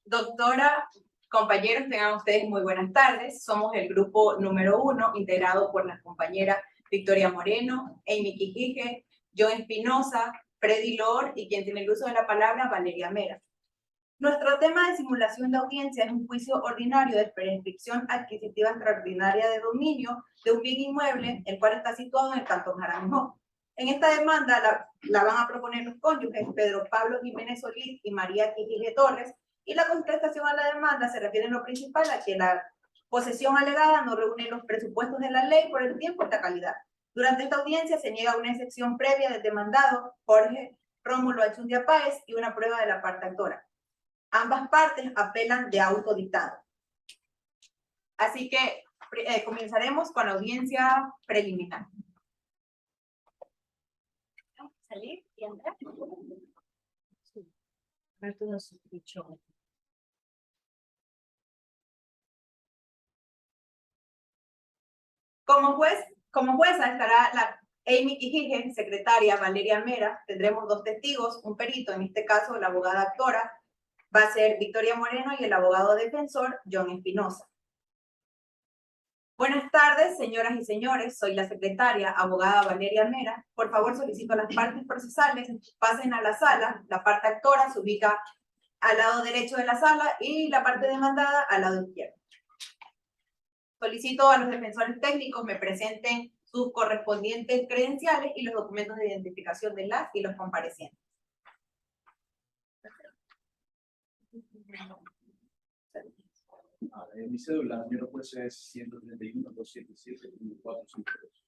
Doctora, compañeros, tengan ustedes muy buenas tardes. Somos el grupo número 1, integrado por las compañeras Victoria Moreno, Amy Quijique, John Espinosa, Freddy Lor y quien tiene el uso de la palabra, Valeria Mera. Nuestro tema de simulación de audiencia es un juicio ordinario de prescripción adquisitiva extraordinaria de dominio de un bien inmueble, el cual está situado en el cantón Jaramillo. En esta demanda la van a proponer los cónyuges Pedro Pablo Jiménez Solís y María Quijique Torres, y la contestación a la demanda se refiere en lo principal a que la posesión alegada no reúne los presupuestos de la ley por el tiempo y la calidad. Durante esta audiencia se niega una excepción previa del demandado Jorge Rómulo Anchundia Páez y una prueba de la parte actora. Ambas partes apelan de autodictado. Así que comenzaremos con la audiencia preliminar. ¿Salir y entrar? Como jueza estará la Amy Quijique, secretaria Valeria Mera. Tendremos 2 testigos, un perito, en este caso la abogada actora, va a ser Victoria Moreno, y el abogado defensor, John Espinosa. Buenas tardes, señoras y señores. Soy la secretaria, abogada Valeria Mera. Por favor, solicito a las partes procesales pasen a la sala. La parte actora se ubica al lado derecho de la sala y la parte demandada al lado izquierdo. Solicito a los defensores técnicos me presenten sus correspondientes credenciales y los documentos de identificación de las y los comparecientes. Mi cédula, señor juez, es 131-277-1452.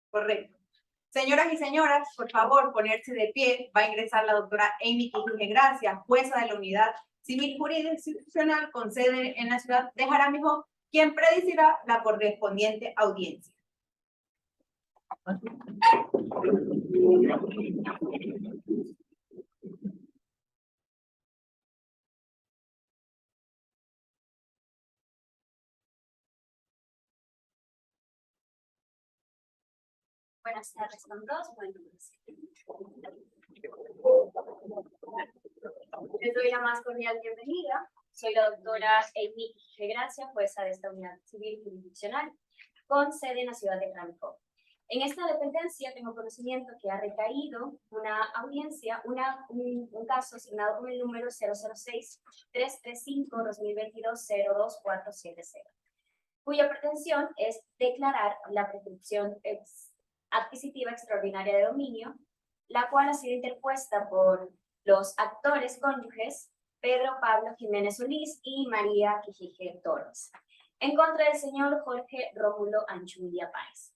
Correcto. Señoras y señores, por favor, ponerse de pie. Va a ingresar la doctora Amy Quijique Gracia, jueza de la Unidad Civil Jurisdiccional con sede en la ciudad de Jaramillo, quien presidirá la correspondiente audiencia. Buenas tardes con todos. Les doy la más cordial bienvenida. Soy la doctora Amy Quijique Gracia, jueza de esta Unidad Civil Jurisdiccional con sede en la ciudad de Jaramillo. En esta dependencia tengo conocimiento que ha recaído una audiencia, un caso asignado con el número 006-335-2022-02470, cuya pretensión es declarar la prescripción adquisitiva extraordinaria de dominio, la cual ha sido interpuesta por los actores cónyuges Pedro Pablo Jiménez Solís y María Quijique Torres, en contra del señor Jorge Rómulo Anchundia Páez.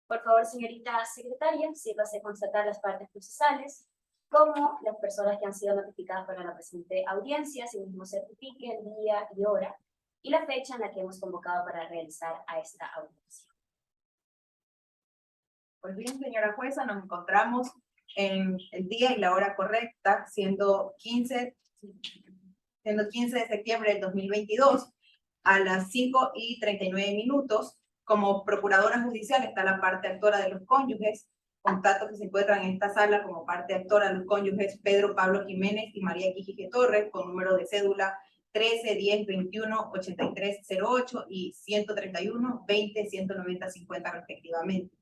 Por favor, señorita secretaria, sírvase constatar las partes procesales, como las personas que han sido notificadas para la presente audiencia, asimismo certifique el día y hora y la fecha en la que hemos convocado para realizar a esta audiencia. Pues bien, señora jueza, nos encontramos en el día y la hora correcta, siendo 15 de septiembre del 2022, a las 5:39. Como procuradora judicial está la parte actora de los cónyuges. Contacto que se encuentran en esta sala como parte actora los cónyuges Pedro Pablo Jiménez y María Quijique Torres, con número de cédula 13-10-21-8308 y 131-20-190-50 respectivamente.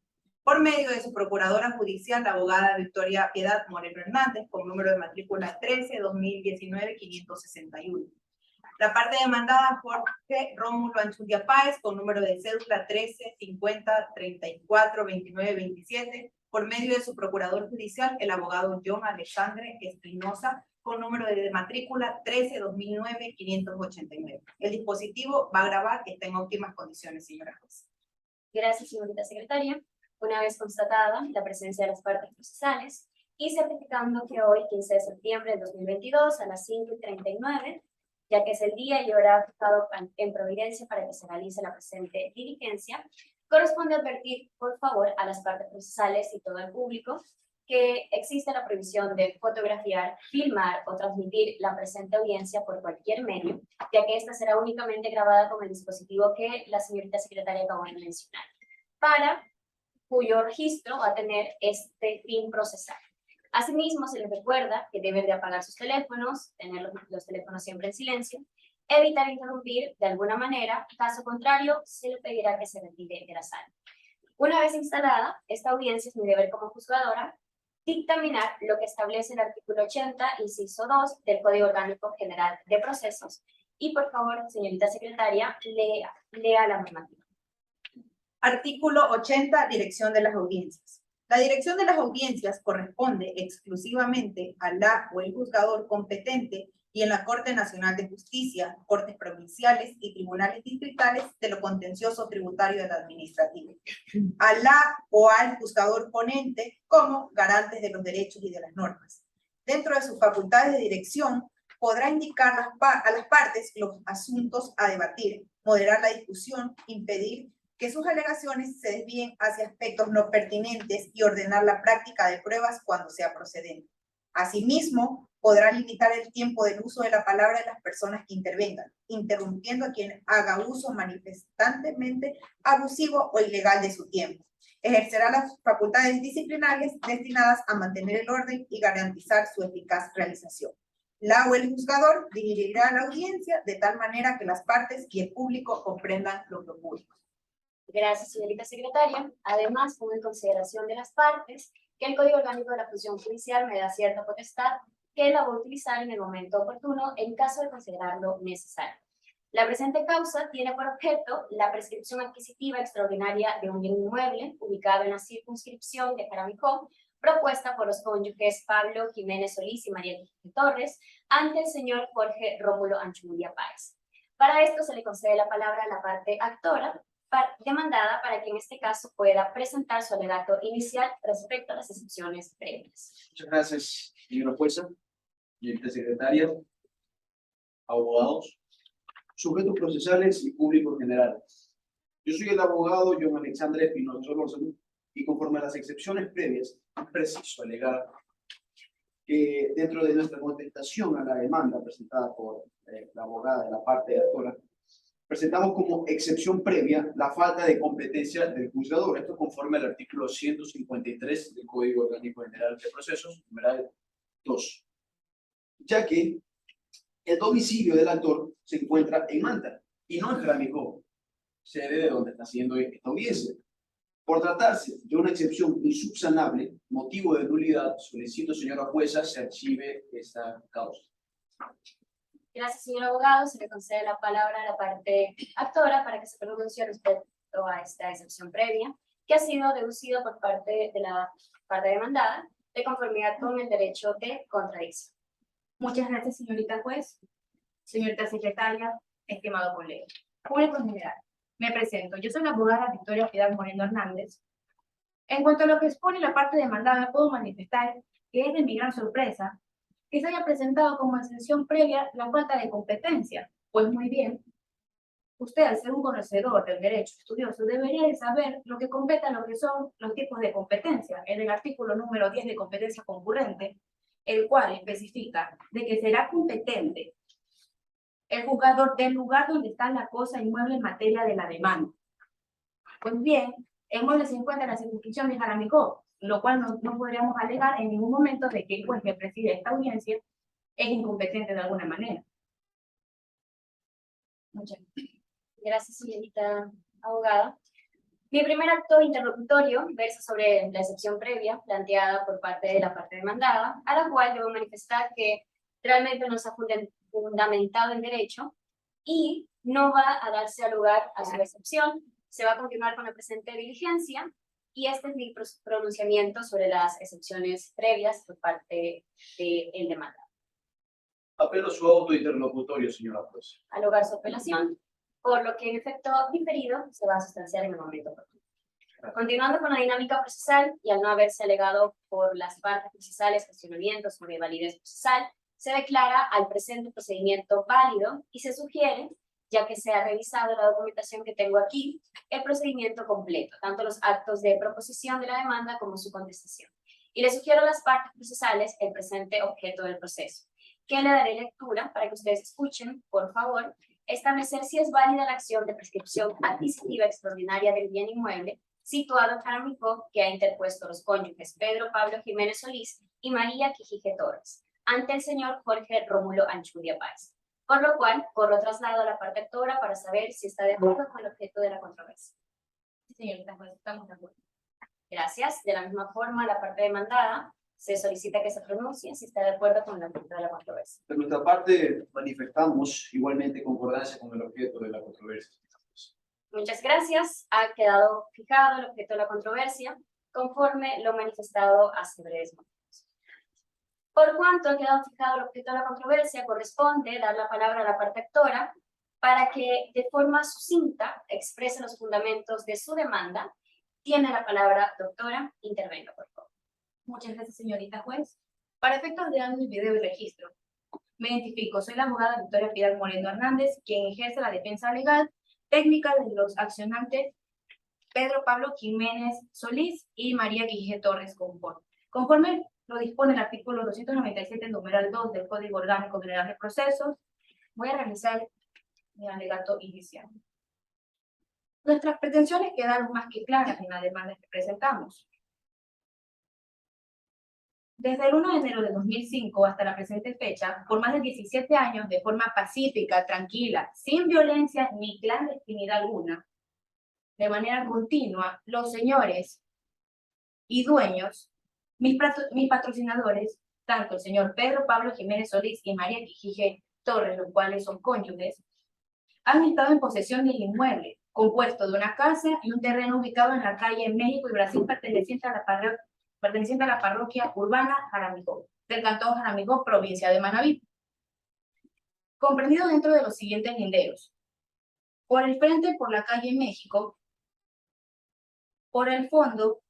Por medio de su procuradora judicial, la abogada Victoria Piedad Moreno Hernández, con número de matrícula 13-2019-561. La parte demandada, Jorge Rómulo Anchundia Páez, con número de cédula 13-50-34-29-27, por medio de su procurador judicial, el abogado John Alexandre Espinosa, con número de matrícula 13-2009-589. El dispositivo va a grabar y está en óptimas condiciones, señora juez. Gracias, señorita secretaria. Una vez constatada la presencia de las partes procesales y certificando que hoy, 15 de septiembre de 2022, a las 5:39, ya que es el día y hora fijado en Providencia para que se realice la presente diligencia, corresponde advertir, por favor, a las partes procesales y todo el público que existe la prohibición de fotografiar, filmar o transmitir la presente audiencia por cualquier medio, ya que esta será únicamente grabada con el dispositivo que la señorita secretaria acabó de mencionar, para cuyo registro va a tener este fin procesal. Asimismo, se les recuerda que deben de apagar sus teléfonos, tener los teléfonos siempre en silencio, evitar interrumpir de alguna manera, caso contrario, se le pedirá que se retire de la sala. Una vez instalada, esta audiencia es mi deber como juzgadora dictaminar lo que establece el artículo 80, inciso 2 del Código Orgánico General de Procesos. Y por favor, señorita secretaria, lea la normativa. Artículo 80, dirección de las audiencias. La dirección de las audiencias corresponde exclusivamente a la o el juzgador competente y en la Corte Nacional de Justicia, Cortes Provinciales y Tribunales Distritales de lo contencioso tributario del administrativo, a la o al juzgador ponente como garantes de los derechos y de las normas. Dentro de sus facultades de dirección, podrá indicar a las partes los asuntos a debatir, moderar la discusión, impedir que sus alegaciones se desvíen hacia aspectos no pertinentes y ordenar la práctica de pruebas cuando sea procedente. Asimismo, podrá limitar el tiempo del uso de la palabra de las personas que intervengan, interrumpiendo a quien haga uso manifestantemente abusivo o ilegal de su tiempo. Ejercerá las facultades disciplinarias destinadas a mantener el orden y garantizar su eficaz realización. La o el juzgador dirigirá la audiencia de tal manera que las partes y el público comprendan lo que ocurre. Gracias, señorita secretaria. Además, pongo en consideración de las partes que el Código Orgánico de la Función Judicial me da cierta potestad que la voy a utilizar en el momento oportuno en caso de considerarlo necesario. La presente causa tiene por objeto la prescripción adquisitiva extraordinaria de un bien inmueble ubicado en la circunscripción de Jaramicó, propuesta por los cónyuges Pablo Jiménez Solís y María Torres ante el señor Jorge Rómulo Anchumudia Páez. Para esto se le concede la palabra a la parte actora demandada para que en este caso pueda presentar su alegato inicial respecto a las excepciones previas. Muchas gracias, señora jueza, señorita secretaria, abogados, sujetos procesales y público en general. Yo soy el abogado John Alexandre Espinosa Solórzano y conforme a las excepciones previas, es preciso alegar que dentro de nuestra contestación a la demanda presentada por la abogada de la parte actora, presentamos como excepción previa la falta de competencia del juzgador. Esto conforme al artículo 153 del Código Orgánico General de Procesos, numeral 2. Ya que el domicilio del actor se encuentra en Manta y no en Jaramicó, sede de donde está haciendo esta audiencia. Por tratarse de una excepción insubsanable, motivo de nulidad, solicito, señora jueza, se archive esta causa. Gracias, señor abogado. Se le concede la palabra a la parte actora para que se pronuncie respecto a esta excepción previa, que ha sido deducido por parte de la parte demandada de conformidad con el derecho de contradicción. Muchas gracias, señorita juez, señorita secretaria, estimado colega. Público en general, me presento. Yo soy la abogada Victoria Piedad Moreno Hernández. En cuanto a lo que expone la parte demandada, puedo manifestar que es de mi gran sorpresa que se haya presentado como excepción previa la falta de competencia. Pues muy bien, usted, al ser un conocedor del derecho estudioso, debería de saber lo que compete a lo que son los tipos de competencia. En el artículo número 10 de competencia concurrente, el cual especifica de que será competente el juzgador del lugar donde está la cosa inmueble en materia de la demanda. Pues bien, el inmueble se encuentra en la circunscripción de Jaramicó, lo cual no podríamos alegar en ningún momento de que el juez que preside esta audiencia es incompetente de alguna manera. Muchas gracias, señorita abogada. Mi primer acto interlocutorio versa sobre la excepción previa planteada por parte de la parte demandada, a la cual debo manifestar que realmente no se ha fundamentado en derecho y no va a darse lugar a su excepción. Se va a continuar con la presente diligencia y este es mi pronunciamiento sobre las excepciones previas por parte del demandado. Apelo su auto interlocutorio, señora jueza. Al hogar su apelación, por lo que en efecto diferido se va a sustanciar en el momento oportuno. Continuando con la dinámica procesal y al no haberse alegado por las partes procesales cuestionamientos sobre validez procesal, se declara al presente procedimiento válido y se sugiere, ya que se ha revisado la documentación que tengo aquí, el procedimiento completo, tanto los actos de proposición de la demanda como su contestación. y le sugiero a las partes procesales el presente objeto del proceso, que le daré lectura para que ustedes escuchen, por favor, establecer si es válida la acción de prescripción adquisitiva extraordinaria del bien inmueble situado en Jaramillo que ha interpuesto los cónyuges Pedro Pablo Jiménez Solís y María Quijije Torres ante el señor Jorge Rómulo Anchudia Páez, por lo cual corro traslado a la parte actora para saber si está de acuerdo con el objeto de la controversia. Señorita juez, estamos de acuerdo. Gracias. De la misma forma, la parte demandada se solicita que se pronuncie si está de acuerdo con el objeto de la controversia. De nuestra parte, manifestamos igualmente concordancia con el objeto de la controversia. Muchas gracias. Ha quedado fijado el objeto de la controversia conforme lo manifestado hace breves momentos. Por cuanto ha quedado fijado el objeto de la controversia, corresponde dar la palabra a la parte actora para que de forma sucinta exprese los fundamentos de su demanda. Tiene la palabra, doctora, intervenga, por favor. Muchas gracias, señorita juez. Para efectos de audio y video y registro, me identifico, soy la abogada Victoria Piedad Moreno Hernández, quien ejerce la defensa legal técnica de los accionantes Pedro Pablo Jiménez Solís y María Quijije Torres conforme lo dispone el artículo 297, numeral 2 del Código Orgánico General de Procesos. Voy a realizar mi alegato inicial. Nuestras pretensiones quedaron más que claras en la demanda que presentamos. Desde el 1 de enero de 2005 hasta la presente fecha, por más de 17 años, de forma pacífica, tranquila, sin violencia ni clandestinidad alguna, de manera continua, los señores y dueños, mis patrocinadores, tanto el señor Pedro Pablo Jiménez Solís y María Quijije Torres, los cuales son cónyuges, han estado en posesión del inmueble, compuesto de una casa y un terreno ubicado en la calle México y Brasil, perteneciente a la parroquia urbana Jaramillo, del cantón Jaramillo, provincia de Manabí, comprendido dentro de los siguientes linderos: por el frente, por la calle México; por el fondo,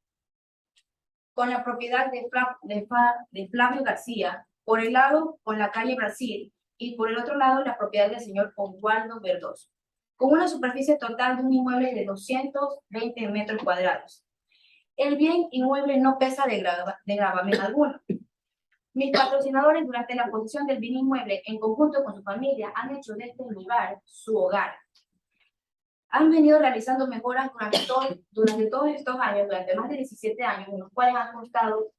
con la propiedad de Flavio García; por el lado, con la calle Brasil; y por el otro lado, la propiedad del señor Oswaldo Verdoso, con una superficie total de un inmueble de 220 metros cuadrados. El bien inmueble no pesa de gravamen alguno. Mis patrocinadores, durante la posesión del bien inmueble, en conjunto con su familia, han hecho de este lugar su hogar. Han venido realizando mejoras durante todos estos años, durante más de 17 años, en los cuales han constado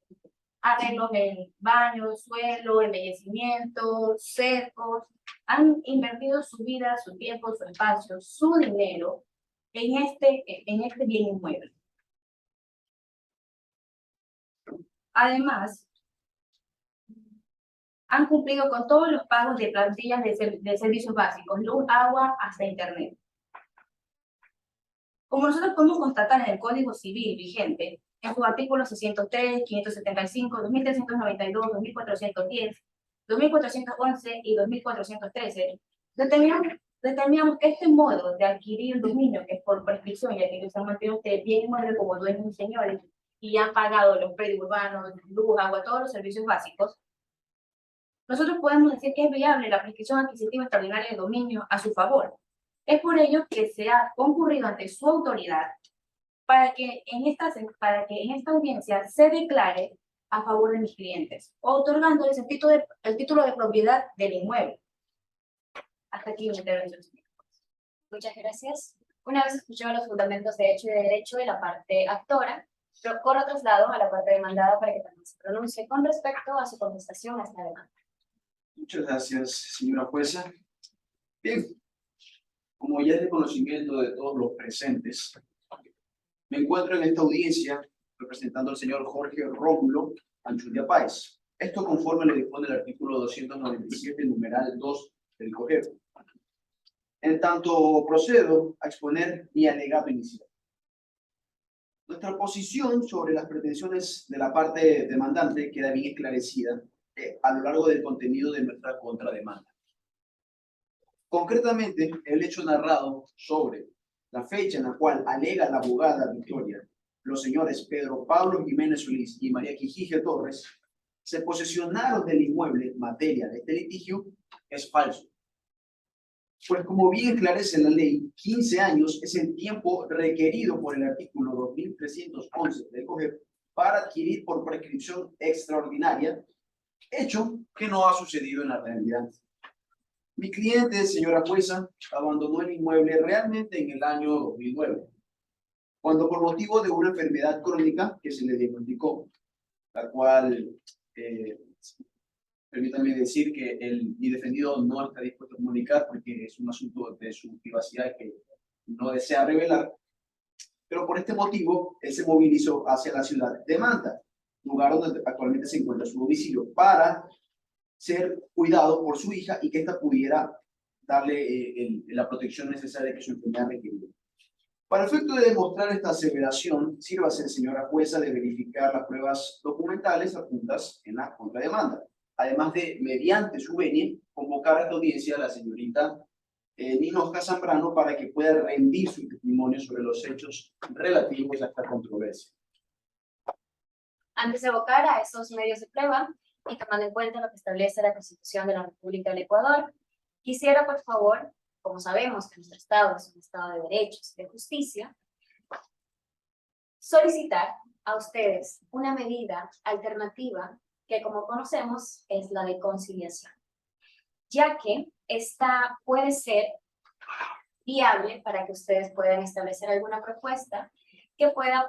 arreglos en baños, suelo, embellecimientos, cercos. Han invertido su vida, su tiempo, su espacio, su dinero en este bien inmueble. Además, han cumplido con todos los pagos de plantillas de servicios básicos, luz, agua, hasta internet. Como nosotros podemos constatar en el Código Civil vigente, en sus artículos 603, 575, 2392, 2410, 2411 y 2413, determinamos que este modo de adquirir dominio, que es por prescripción, ya que se han mantenido ustedes bien inmueble como dueños y señores, y han pagado los predios urbanos, luz, agua, todos los servicios básicos, nosotros podemos decir que es viable la prescripción adquisitiva extraordinaria de dominio a su favor. Es por ello que se ha concurrido ante su autoridad para que en esta audiencia se declare a favor de mis clientes, otorgándoles el título de propiedad del inmueble. Hasta aquí mi intervención. Muchas gracias. Una vez escuchado los fundamentos de hecho y de derecho de la parte actora, corro traslado a la parte demandada para que también se pronuncie con respecto a su contestación a esta demanda. Muchas gracias, señora jueza. Bien, como ya es de conocimiento de todos los presentes, me encuentro en esta audiencia representando al señor Jorge Rómulo Anchudia Páez. Esto conforme le dispone el artículo 297, numeral 2 del COGEP. En tanto, procedo a exponer mi alegato inicial. Nuestra posición sobre las pretensiones de la parte demandante queda bien esclarecida a lo largo del contenido de nuestra contrademanda. Concretamente, el hecho narrado sobre la fecha en la cual alega la abogada Victoria, los señores Pedro Pablo Jiménez Solís y María Quijije Torres, se posesionaron del inmueble materia de este litigio, es falso. Pues como bien esclarece la ley, 15 años es el tiempo requerido por el artículo 2311 del COGEP para adquirir por prescripción extraordinaria, hecho que no ha sucedido en la realidad. Mi cliente, señora jueza, abandonó el inmueble realmente en el año 2009, cuando por motivo de una enfermedad crónica que se le diagnosticó, la cual, permítanme decir que mi defendido no está dispuesto a comunicar porque es un asunto de su privacidad que no desea revelar, pero por este motivo él se movilizó hacia la ciudad de Manta, lugar donde actualmente se encuentra su domicilio, para ser cuidado por su hija y que ésta pudiera darle la protección necesaria que su enfermedad requería. Para efecto de demostrar esta aseveración, sírvase, señora jueza, de verificar las pruebas documentales adjuntas en la contrademanda, además de, mediante su venia, convocar a esta audiencia a la señorita Ninosca Zambrano para que pueda rendir su testimonio sobre los hechos relativos a esta controversia. Antes de evocar a esos medios de prueba y tomando en cuenta lo que establece la Constitución de la República del Ecuador, quisiera, por favor, como sabemos que nuestro Estado es un Estado de derechos y de justicia, solicitar a ustedes una medida alternativa que, como conocemos, es la de conciliación, ya que esta puede ser viable para que ustedes puedan establecer alguna propuesta que pueda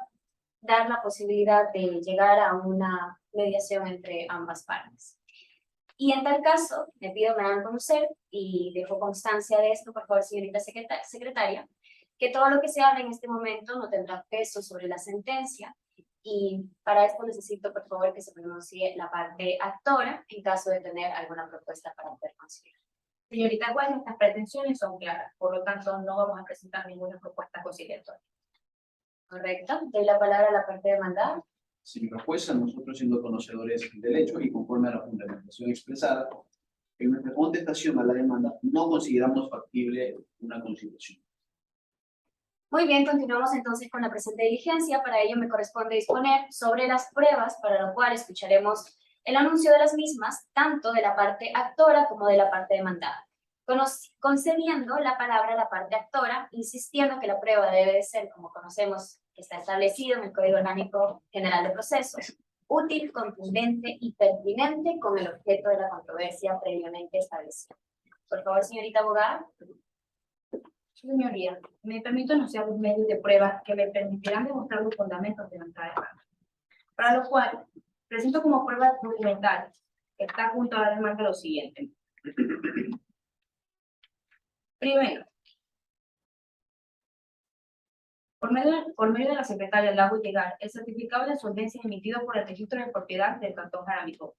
dar la posibilidad de llegar a una mediación entre ambas partes. Y en tal caso, le pido me hagan conocer, y dejo constancia de esto, por favor, señorita secretaria, que todo lo que se habla en este momento no tendrá peso sobre la sentencia, y para esto necesito, por favor, que se pronuncie la parte actora en caso de tener alguna propuesta para poder conciliar. Señorita juez, estas pretensiones son claras, por lo tanto no vamos a presentar ninguna propuesta conciliatoria. Correcto. Doy la palabra a la parte demandada. Señora jueza, nosotros siendo conocedores del hecho y conforme a la fundamentación expresada, en nuestra contestación a la demanda no consideramos factible una conciliación. Muy bien, continuamos entonces con la presente diligencia. Para ello me corresponde disponer sobre las pruebas, para lo cual escucharemos el anuncio de las mismas, tanto de la parte actora como de la parte demandada, concediendo la palabra a la parte actora, insistiendo que la prueba debe de ser, como conocemos, que está establecido en el Código Orgánico General de Procesos, útil, contundente y pertinente con el objeto de la controversia previamente establecida. Por favor, señorita abogada. Señoría, me permito anunciar los medios de prueba que me permitirán demostrar los fundamentos de la demanda, para lo cual presento como prueba documental que está junto a la demanda lo siguiente. Primero, por medio de la secretaria le hago llegar el certificado de solvencia emitido por el registro de propiedad del Cantón Jaramillo.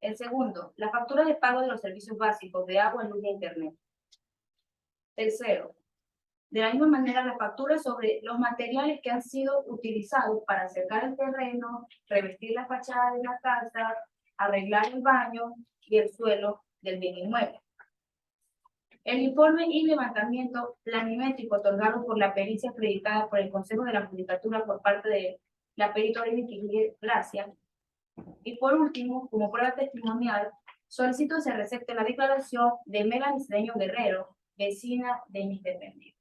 El segundo, la factura de pago de los servicios básicos de agua, luz e internet. Tercero, de la misma manera la factura sobre los materiales que han sido utilizados para acercar el terreno, revestir la fachada de la casa, arreglar el baño y el suelo del bien inmueble. El informe y levantamiento planimétrico otorgado por la pericia acreditada por el Consejo de la Judicatura por parte de la perito Gracia. Y por último, como prueba testimonial, solicito se recepte la declaración de Melanie Cedeño Guerrero, vecina de mis defendidos.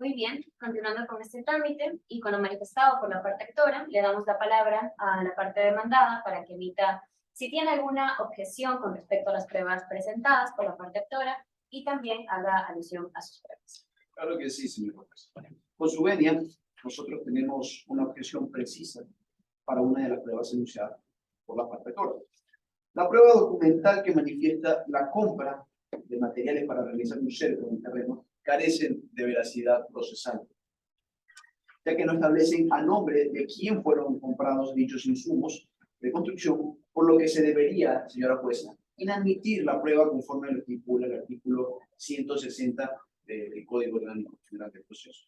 Muy bien, continuando con este trámite y con lo manifestado por la parte actora, le damos la palabra a la parte demandada para que emita si tiene alguna objeción con respecto a las pruebas presentadas por la parte actora y también haga alusión a sus pruebas. Claro que sí, señor juez. Con su venia, nosotros tenemos una objeción precisa para una de las pruebas enunciadas por la parte actora. La prueba documental que manifiesta la compra de materiales para realizar un cerco en el terreno carecen de veracidad procesal, ya que no establecen a nombre de quién fueron comprados dichos insumos de construcción, por lo que se debería, señora jueza, inadmitir la prueba conforme lo estipula el artículo 160 del Código Orgánico General del Proceso.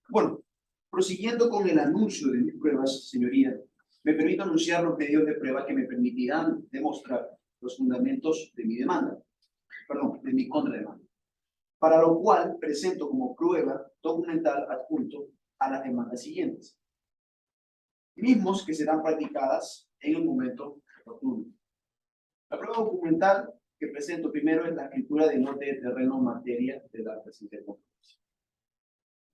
Bueno, prosiguiendo con el anuncio de mis pruebas, señoría, me permito anunciar los medios de prueba que me permitirán demostrar los fundamentos de mi demanda, de mi contrademanda, para lo cual presento como prueba documental adjunto a las demandas siguientes, mismos que serán practicadas en un momento oportuno. La prueba documental que presento primero es la escritura de lote de terreno en materia de la presente controversia.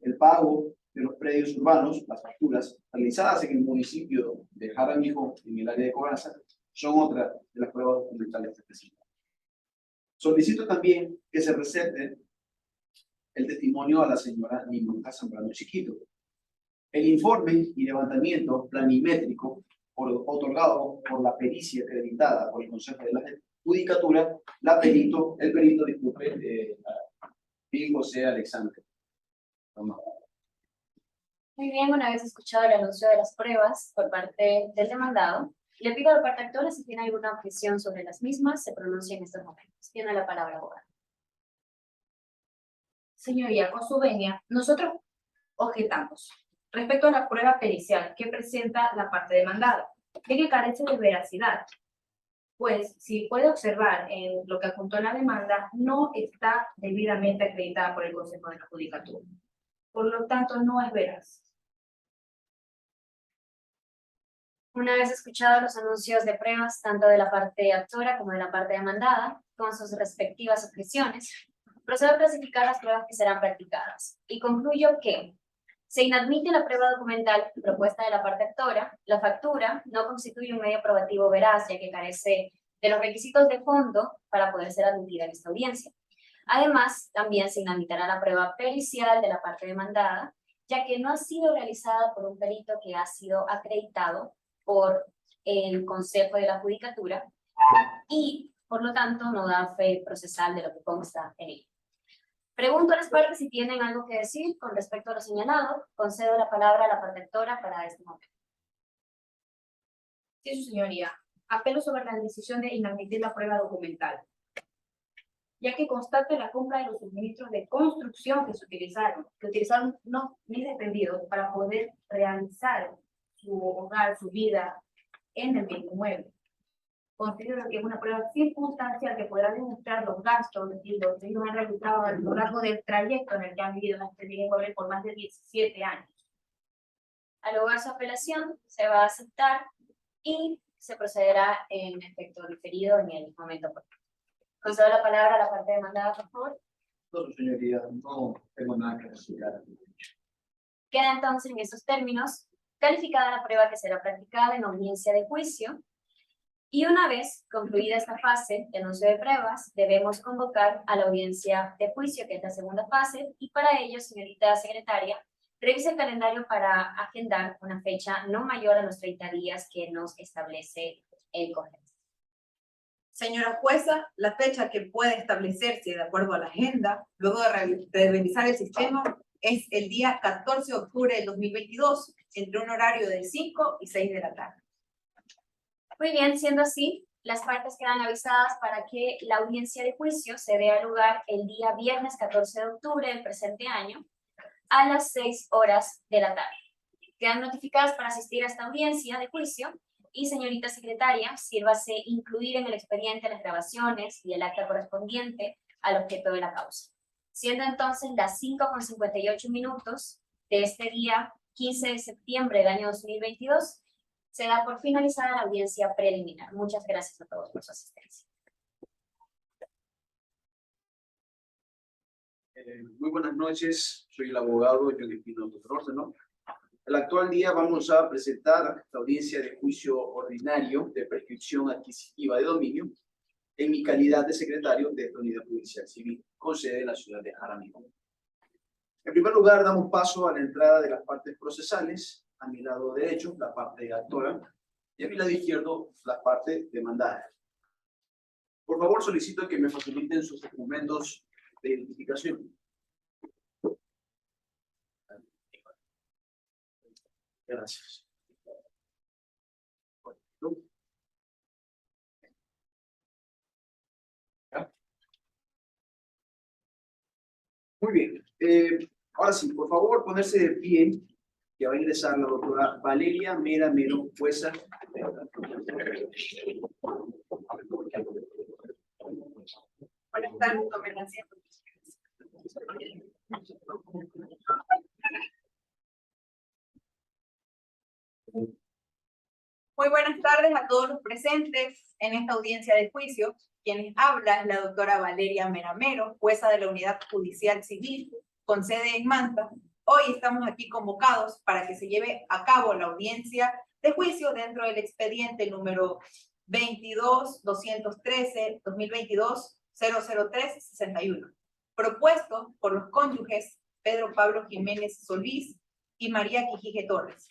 El pago de los predios urbanos, las facturas, realizadas en el municipio de Jaramillo, en el área de cobranza, son otra de las pruebas documentales que presentan. Solicito también que se recete el testimonio a la señora Nimanka Zambrano Chiquito. El informe y levantamiento planimétrico otorgado por la pericia acreditada por el Consejo de la Judicatura, el perito, disculpe, Miguel José Alexander. Muy bien, una vez escuchado el anuncio de las pruebas por parte del demandado, le pido a la parte actora si tiene alguna objeción sobre las mismas, se pronuncie en estos momentos. Tiene la palabra, abogada. Señoría, con su venia, nosotros objetamos respecto a la prueba pericial que presenta la parte demandada, de que carece de veracidad, pues si puede observar en lo que adjuntó la demanda, no está debidamente acreditada por el Consejo de la Judicatura. Por lo tanto, no es veraz. Una vez escuchados los anuncios de pruebas, tanto de la parte actora como de la parte demandada, con sus respectivas objeciones, procedo a clasificar las pruebas que serán practicadas y concluyo que se inadmite la prueba documental propuesta de la parte actora, la factura no constituye un medio probativo veraz, ya que carece de los requisitos de fondo para poder ser admitida en esta audiencia. Además, también se inhabilitará la prueba pericial de la parte demandada, ya que no ha sido realizada por un perito que ha sido acreditado por el Consejo de la Judicatura y, por lo tanto, no da fe procesal de lo que consta en ella. Pregunto a las partes si tienen algo que decir con respecto a lo señalado. Concedo la palabra a la parte actora para este momento. Sí, su señoría. Apelo sobre la decisión de inadmitir la prueba documental, ya que constata la compra de los suministros de construcción que utilizaron unos miles de tendidos para poder realizar su hogar, su vida en el bien inmueble. Considero que es una prueba circunstancial que podrá demostrar los gastos y los que ellos han realizado a lo largo del trayecto en el que han vivido en este bien inmueble por más de 17 años. Al hogar su apelación se va a aceptar y se procederá en efecto diferido en el momento oportuno. Concedo la palabra a la parte demandada, por favor. No, señoría, no tengo nada que decir. Queda entonces en estos términos calificada la prueba que será practicada en audiencia de juicio. Y una vez concluida esta fase de anuncio de pruebas, debemos convocar a la audiencia de juicio, que es la segunda fase, y para ello, señorita secretaria, revise el calendario para agendar una fecha no mayor a los 30 días que nos establece el COGES. Señora jueza, la fecha que puede establecerse de acuerdo a la agenda, luego de revisar el sistema, es el día 14 de octubre del 2022, entre un horario de 5 y 6 de la tarde. Muy bien, siendo así, las partes quedan avisadas para que la audiencia de juicio se dé a lugar el día viernes 14 de octubre del presente año a las 6 horas de la tarde. Quedan notificadas para asistir a esta audiencia de juicio y, señorita secretaria, sírvase incluir en el expediente las grabaciones y el acta correspondiente al objeto de la causa. Siendo entonces las 5:58 de este día 15 de septiembre del año 2022, se da por finalizada la audiencia preliminar. Muchas gracias a todos por su asistencia. Muy buenas noches, soy el abogado John Espino Rodríguez. El actual día vamos a presentar la audiencia de juicio ordinario de prescripción adquisitiva de dominio en mi calidad de secretario de esta unidad judicial civil con sede en la ciudad de Jaramillo. En primer lugar, damos paso a la entrada de las partes procesales. A mi lado derecho, la parte actora, y a mi lado izquierdo, la parte demandada. Por favor, solicito que me faciliten sus documentos de identificación. Gracias. Muy bien. Ahora sí, por favor, ponerse de pie, que va a ingresar la doctora Valeria Mera Mero, jueza. Buenas tardes, tomen asiento. Muy buenas tardes a todos los presentes en esta audiencia de juicio. Quienes habla es la doctora Valeria Mera Mero, jueza de la Unidad Judicial Civil, con sede en Manta, Hoy estamos aquí convocados para que se lleve a cabo la audiencia de juicio dentro del expediente número 22-213-2022-003-61, propuesto por los cónyuges Pedro Pablo Jiménez Solís y María Quijije Torres,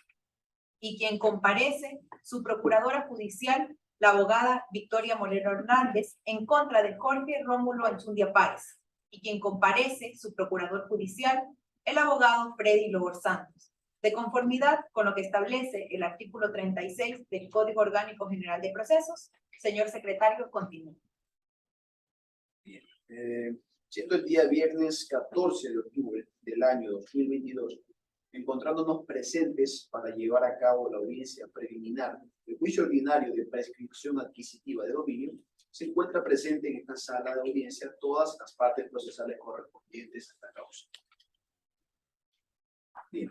y quien comparece su procuradora judicial, la abogada Victoria Moreno Hernández, en contra de Jorge Rómulo Anchundia Páez, y quien comparece su procurador judicial, el abogado Freddy Lobor Santos, de conformidad con lo que establece el artículo 36 del Código Orgánico General de Procesos. Señor secretario, continúe. Siendo el día viernes 14 de octubre del año 2022, encontrándonos presentes para llevar a cabo la audiencia preliminar del juicio ordinario de prescripción adquisitiva de dominio, se encuentra presente en esta sala de audiencia todas las partes procesales correspondientes a esta causa. Bien.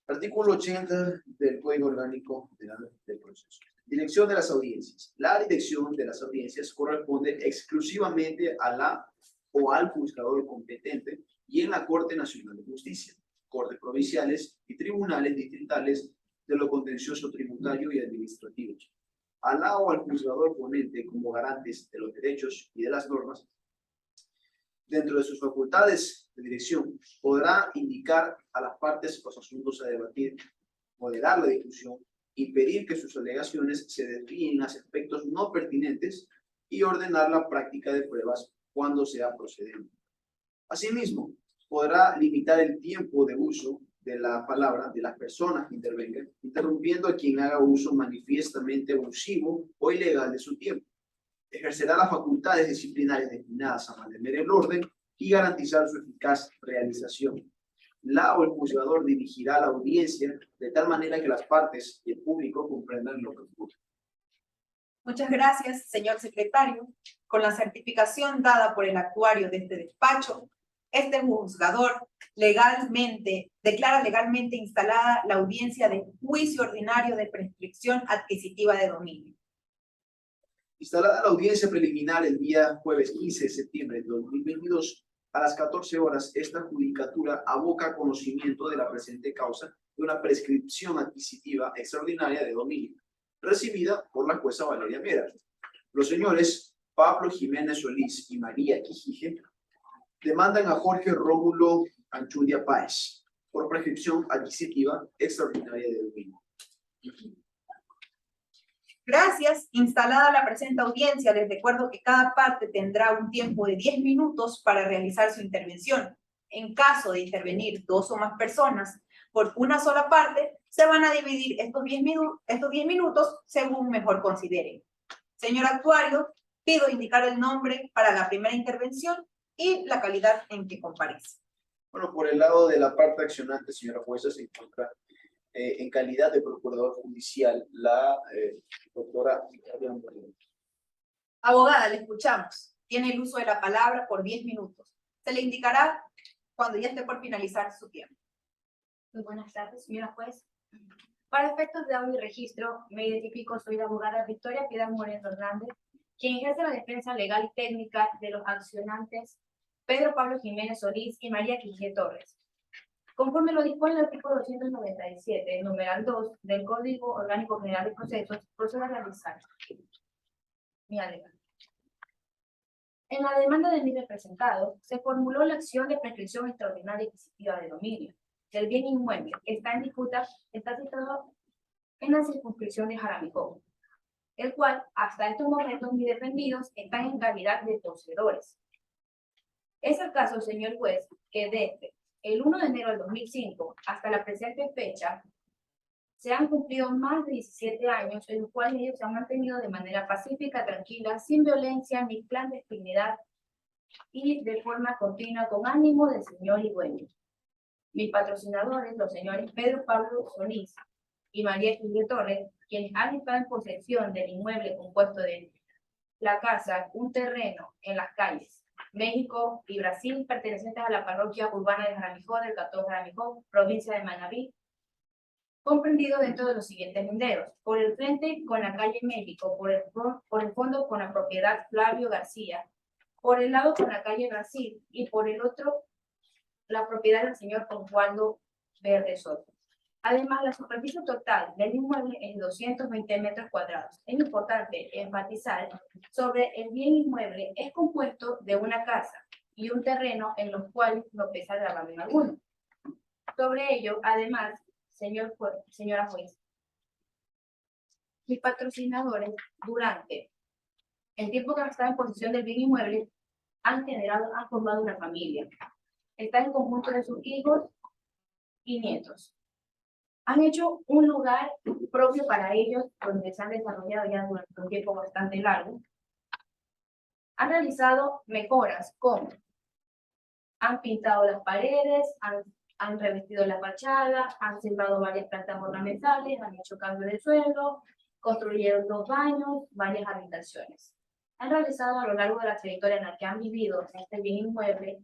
Artículo 80 del Código Orgánico del Proceso. Dirección de las audiencias. La dirección de las audiencias corresponde exclusivamente a la o al juzgador competente y en la Corte Nacional de Justicia, Cortes Provinciales y Tribunales Distritales de lo Contencioso Tributario y Administrativo. A la o al juzgador ponente como garantes de los derechos y de las normas, dentro de sus facultades de dirección, podrá indicar a las partes los asuntos a debatir, moderar la discusión, impedir que sus alegaciones se desvíen hacia aspectos no pertinentes y ordenar la práctica de pruebas cuando sea procedente. Asimismo, podrá limitar el tiempo de uso de la palabra de las personas que intervengan, interrumpiendo a quien haga uso manifiestamente abusivo o ilegal de su tiempo. Ejercerá las facultades disciplinarias destinadas a mantener el orden y garantizar su eficaz realización. La o el juzgador dirigirá la audiencia de tal manera que las partes y el público comprendan lo que ocurre. Muchas gracias, señor secretario. Con la certificación dada por el actuario de este despacho, este juzgador declara legalmente instalada la audiencia de juicio ordinario de prescripción adquisitiva de dominio. Instalada la audiencia preliminar el día jueves 15 de septiembre de 2022, a las 14 horas, esta judicatura aboca conocimiento de la presente causa de una prescripción adquisitiva extraordinaria de dominio, recibida por la jueza Valeria Mera. Los señores Pablo Jiménez Solís y María Quijije demandan a Jorge Rómulo Anchundia Páez por prescripción adquisitiva extraordinaria de dominio. Gracias. Instalada la presente audiencia, les recuerdo que cada parte tendrá un tiempo de 10 minutos para realizar su intervención. En caso de intervenir 2 o más personas por una sola parte, se van a dividir estos 10 minutos según mejor consideren. Señor actuario, pido indicar el nombre para la primera intervención y la calidad en que comparece. Bueno, por el lado de la parte accionante, señora jueza, se encuentra en calidad de procurador judicial la doctora Victoria Moreno. Abogada, le escuchamos. Tiene el uso de la palabra por 10 minutos. Se le indicará cuando ya esté por finalizar su tiempo. Muy buenas tardes, señora juez. Para efectos de audio y registro, me identifico, soy la abogada Victoria Piedad Moreno Hernández, quien ejerce la defensa legal y técnica de los accionantes Pedro Pablo Jiménez Solís y María Quijije Torres. Conforme lo dispone el artículo 297, numeral 2 del Código Orgánico General de Procesos, procedo a realizar mi alegato. En la demanda de mi representado, se formuló la acción de prescripción extraordinaria adquisitiva de dominio del bien inmueble que está en disputa, está situado en la circunscripción de Jaramicó, el cual hasta estos momentos mis defendidos están en calidad de poseedores. Es el caso, señor juez, que desde el 1 de enero del 2005 hasta la presente fecha se han cumplido más de 17 años en los cuales ellos se han mantenido de manera pacífica, tranquila, sin violencia ni clandestinidad y de forma continua con ánimo de señor y dueño. Mis patrocinadores, los señores Pedro Pablo Solís y María Quijije Torres, quienes han estado en posesión del inmueble compuesto de la casa, un terreno en las calles México y Brasil, pertenecientes a la parroquia urbana de Jaramicó, del cantón Jaramicó, provincia de Manabí, comprendido dentro de los siguientes linderos: por el frente con la calle México, por el fondo con la propiedad Flavio García, por el lado con la calle Brasil y por el otro la propiedad del señor Osvaldo Verde Soto. Además, la superficie total del inmueble es 220 metros cuadrados. Es importante enfatizar sobre el bien inmueble es compuesto de una casa y un terreno en los cuales no pesa gravamen alguno. Sobre ello, además, señora juez, mis patrocinadores durante el tiempo que han estado en posesión del bien inmueble han formado una familia. Están en conjunto de sus hijos y nietos. Han hecho un lugar propio para ellos, donde se han desarrollado ya durante un tiempo bastante largo. Han realizado mejoras como han pintado las paredes, han revestido la fachada, han sembrado varias plantas ornamentales, han hecho cambio de suelo, construyeron 2 baños, varias habitaciones. Han realizado a lo largo de la trayectoria en la que han vivido en este bien inmueble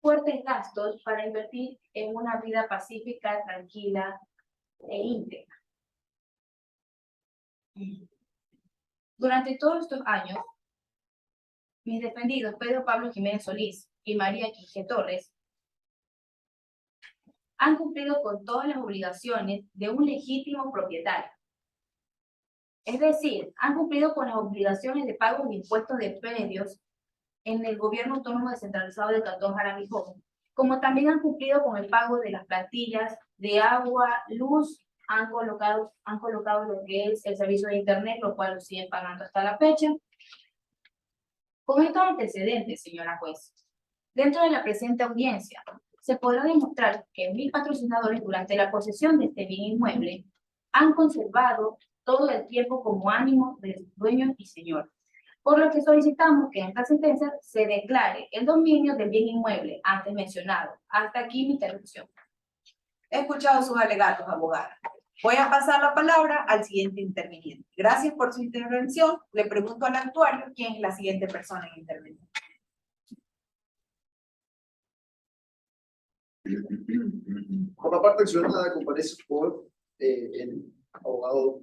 fuertes gastos para invertir en una vida pacífica, tranquila e íntegra. Durante todos estos años, mis defendidos Pedro Pablo Jiménez Solís y María Quije Torres han cumplido con todas las obligaciones de un legítimo propietario. Es decir, han cumplido con las obligaciones de pago de impuestos de predios en el gobierno autónomo descentralizado del Cantón Jaramillo, como también han cumplido con el pago de las plantillas de agua, luz, han colocado lo que es el servicio de internet, lo cual lo siguen pagando hasta la fecha. Con estos antecedentes, señora juez, dentro de la presente audiencia, se podrá demostrar que mis patrocinadores durante la posesión de este bien inmueble han conservado todo el tiempo como ánimo de dueño y señor, por lo que solicitamos que en esta sentencia se declare el dominio del bien inmueble antes mencionado. Hasta aquí mi intervención. He escuchado sus alegatos, abogada. Voy a pasar la palabra al siguiente interviniente. Gracias por su intervención. Le pregunto al actuario quién es la siguiente persona en intervenir. Por la parte accionada comparece por el abogado,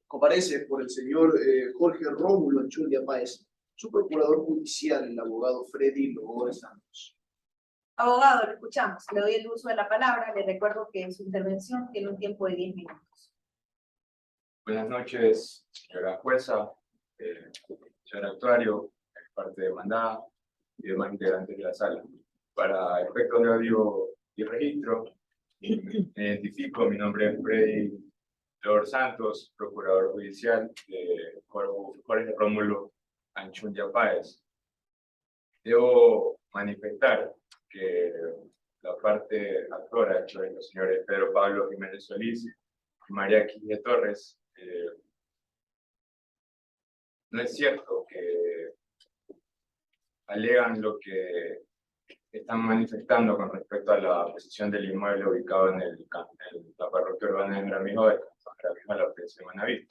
comparece por el señor Jorge Rómulo Anchundia Páez, su procurador judicial, el abogado Freddy Loor Santos. Abogado, lo escuchamos. Le doy el uso de la palabra. Le recuerdo que su intervención tiene un tiempo de 10 minutos. Buenas noches, señora jueza, señor actuario, parte demandada y demás integrantes de la sala. Para efectos de audio y registro, me identifico, mi nombre es Freddy Loor Santos, procurador judicial de Jorge Rómulo Anchundia Páez. Debo manifestar que la parte actora, de los señores Pedro Pablo Jiménez Solís y María Quije Torres, no es cierto que alegan lo que están manifestando con respecto a la posesión del inmueble ubicado en la parroquia urbana de Jaramillo, de la provincia de Manabí.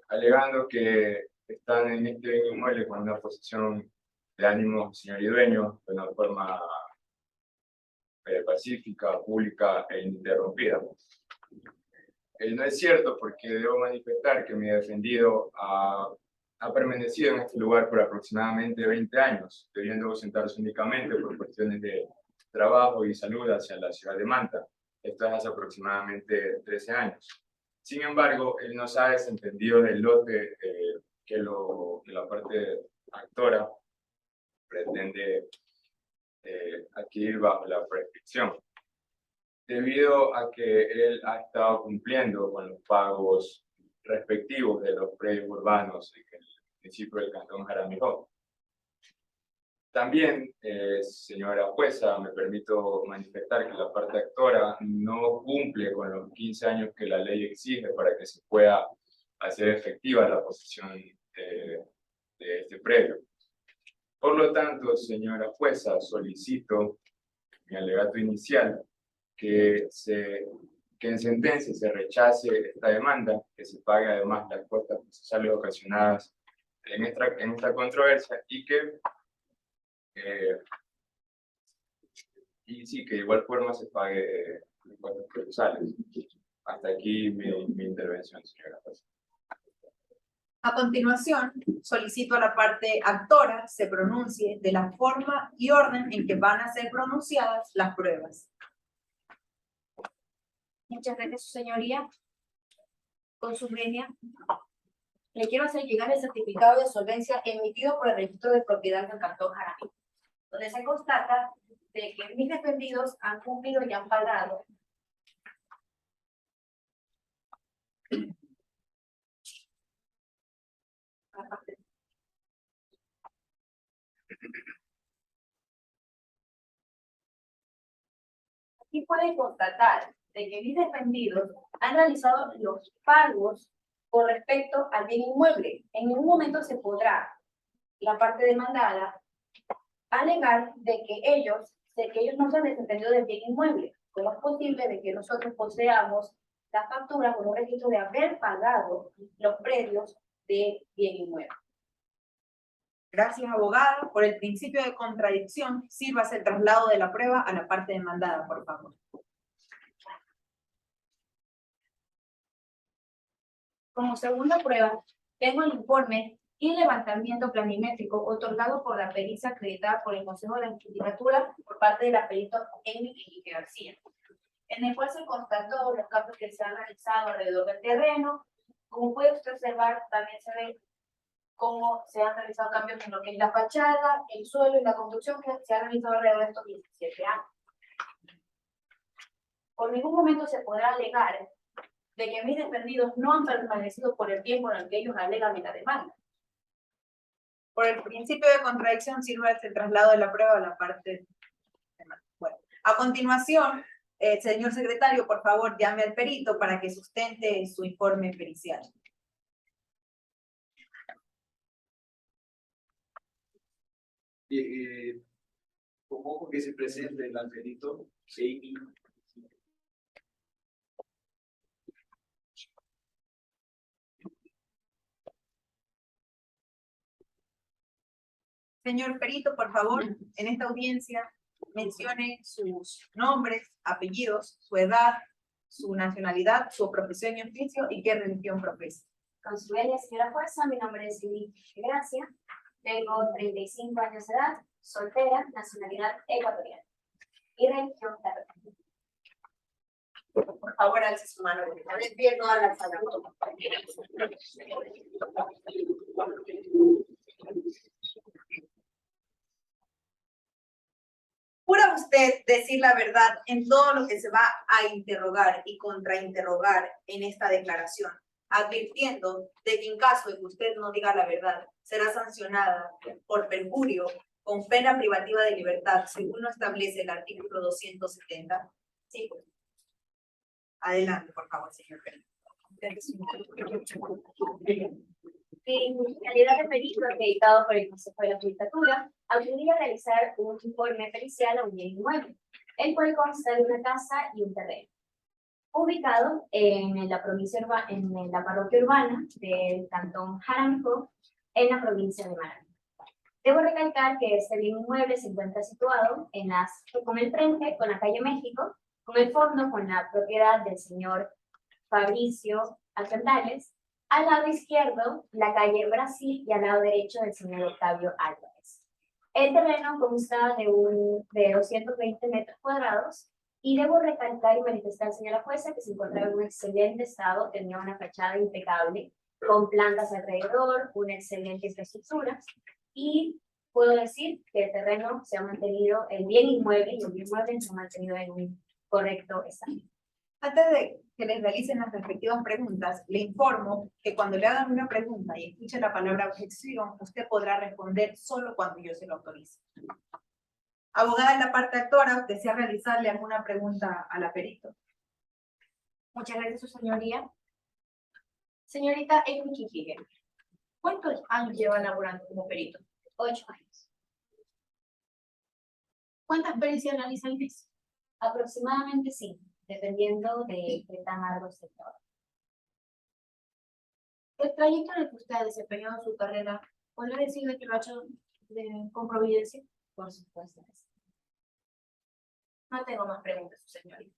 Alegando que están en este bien inmueble con una posesión de ánimo señor y dueño de una forma pacífica, pública e ininterrumpida. No es cierto, porque debo manifestar que mi defendido ha permanecido en este lugar por aproximadamente 20 años, debiendo ausentarse únicamente por cuestiones de trabajo y salud hacia la ciudad de Manta. Esto es hace aproximadamente 13 años. Sin embargo, él no se ha desentendido del lote que la parte actora pretende adquirir bajo la prescripción, debido a que él ha estado cumpliendo con los pagos respectivos de los predios urbanos en el municipio del Cantón Jaramillo. También, señora jueza, me permito manifestar que la parte actora no cumple con los 15 años que la ley exige para que se pueda hacer efectiva la posesión de este predio. Por lo tanto, señora jueza, solicito mi alegato inicial que en sentencia se rechace esta demanda, que se pague además las costas procesales ocasionadas en esta controversia y que de igual forma se pague las costas procesales. Hasta aquí mi intervención, señora jueza. A continuación, solicito a la parte actora se pronuncie de la forma y orden en que van a ser pronunciadas las pruebas. Muchas gracias, su señoría. Con su venia, le quiero hacer llegar el certificado de solvencia emitido por el Registro de Propiedad del Cantón Jaramillo, donde se constata de que mis defendidos han cumplido y han pagado Aquí pueden constatar de que mis defendidos han realizado los pagos con respecto al bien inmueble. En ningún momento se podrá la parte demandada alegar de que ellos no se han desentendido del bien inmueble. ¿Cómo es posible de que nosotros poseamos la factura con un registro de haber pagado los predios de bien inmueble? Gracias, abogada. Por el principio de contradicción, sírvase el traslado de la prueba a la parte demandada, por favor. Como segunda prueba, tengo el informe y levantamiento planimétrico otorgado por la pericia acreditada por el Consejo de la Judicatura por parte de la perito Amy García, en el cual se constató los cambios que se han realizado alrededor del terreno. Como puede usted observar, también se ve cómo se han realizado cambios en lo que es la fachada, el suelo y la construcción que se ha realizado alrededor de estos 17 años. Por ningún momento se podrá alegar de que mis defendidos no han permanecido por el tiempo en el que ellos alegan en la demanda. Por el principio de contradicción, sírvase el traslado de la prueba a la parte demandada. Bueno, a continuación, señor secretario, por favor, llame al perito para que sustente su informe pericial. Convoco que se presente el perito Amy. Señor perito, por favor, en esta audiencia mencione sus nombres, apellidos, su edad, su nacionalidad, su profesión y oficio y qué religión profesa. Con su venia, señora jueza, mi nombre es Lili Gracia, tengo 35 años de edad, soltera, nacionalidad ecuatoriana y religión católica. Por favor, alce su mano. De pie toda la sala. ¿Jura usted decir la verdad en todo lo que se va a interrogar y contrainterrogar en esta declaración, advirtiendo de que en caso de que usted no diga la verdad, será sancionada por perjurio con pena privativa de libertad, según lo establece el artículo 270? Sí. Adelante, por favor, señor perito. En calidad de perito acreditado por el Consejo de la Judicatura, acudí a realizar un informe pericial a un bien inmueble, el cual consta de una casa y un terreno, ubicado en la parroquia urbana del Cantón Jaramillo, en la provincia de Maraví. Debo recalcar que este bien inmueble se encuentra situado con el frente con la calle México, con el fondo con la propiedad del señor Fabricio Alcantales, al lado izquierdo la calle Brasil y al lado derecho del señor Octavio Álvarez. El terreno consta de 220 metros cuadrados y debo recalcar y manifestar, señora jueza, que se encontraba en un excelente estado, tenía una fachada impecable, con plantas alrededor, una excelente infraestructura, y puedo decir que el terreno se ha mantenido, el bien inmueble y el bien inmueble se ha mantenido en un correcto estado. Antes de que les realicen las respectivas preguntas, le informo que cuando le hagan una pregunta y escuche la palabra objeción, usted podrá responder solo cuando yo se lo autorice. Abogada en la parte actora, ¿desea realizarle alguna pregunta a la perito? Muchas gracias, su señoría. Señorita Amy Quijigue, ¿cuántos años lleva laborando como perito? 8 años. ¿Cuántas pericias realiza al mes? Aproximadamente 5, dependiendo de qué tan largo se todo. El trayecto en el que usted ha desempeñado su carrera, ¿podría decirle que lo ha hecho con providencia? Por supuesto. No tengo más preguntas, su señoría.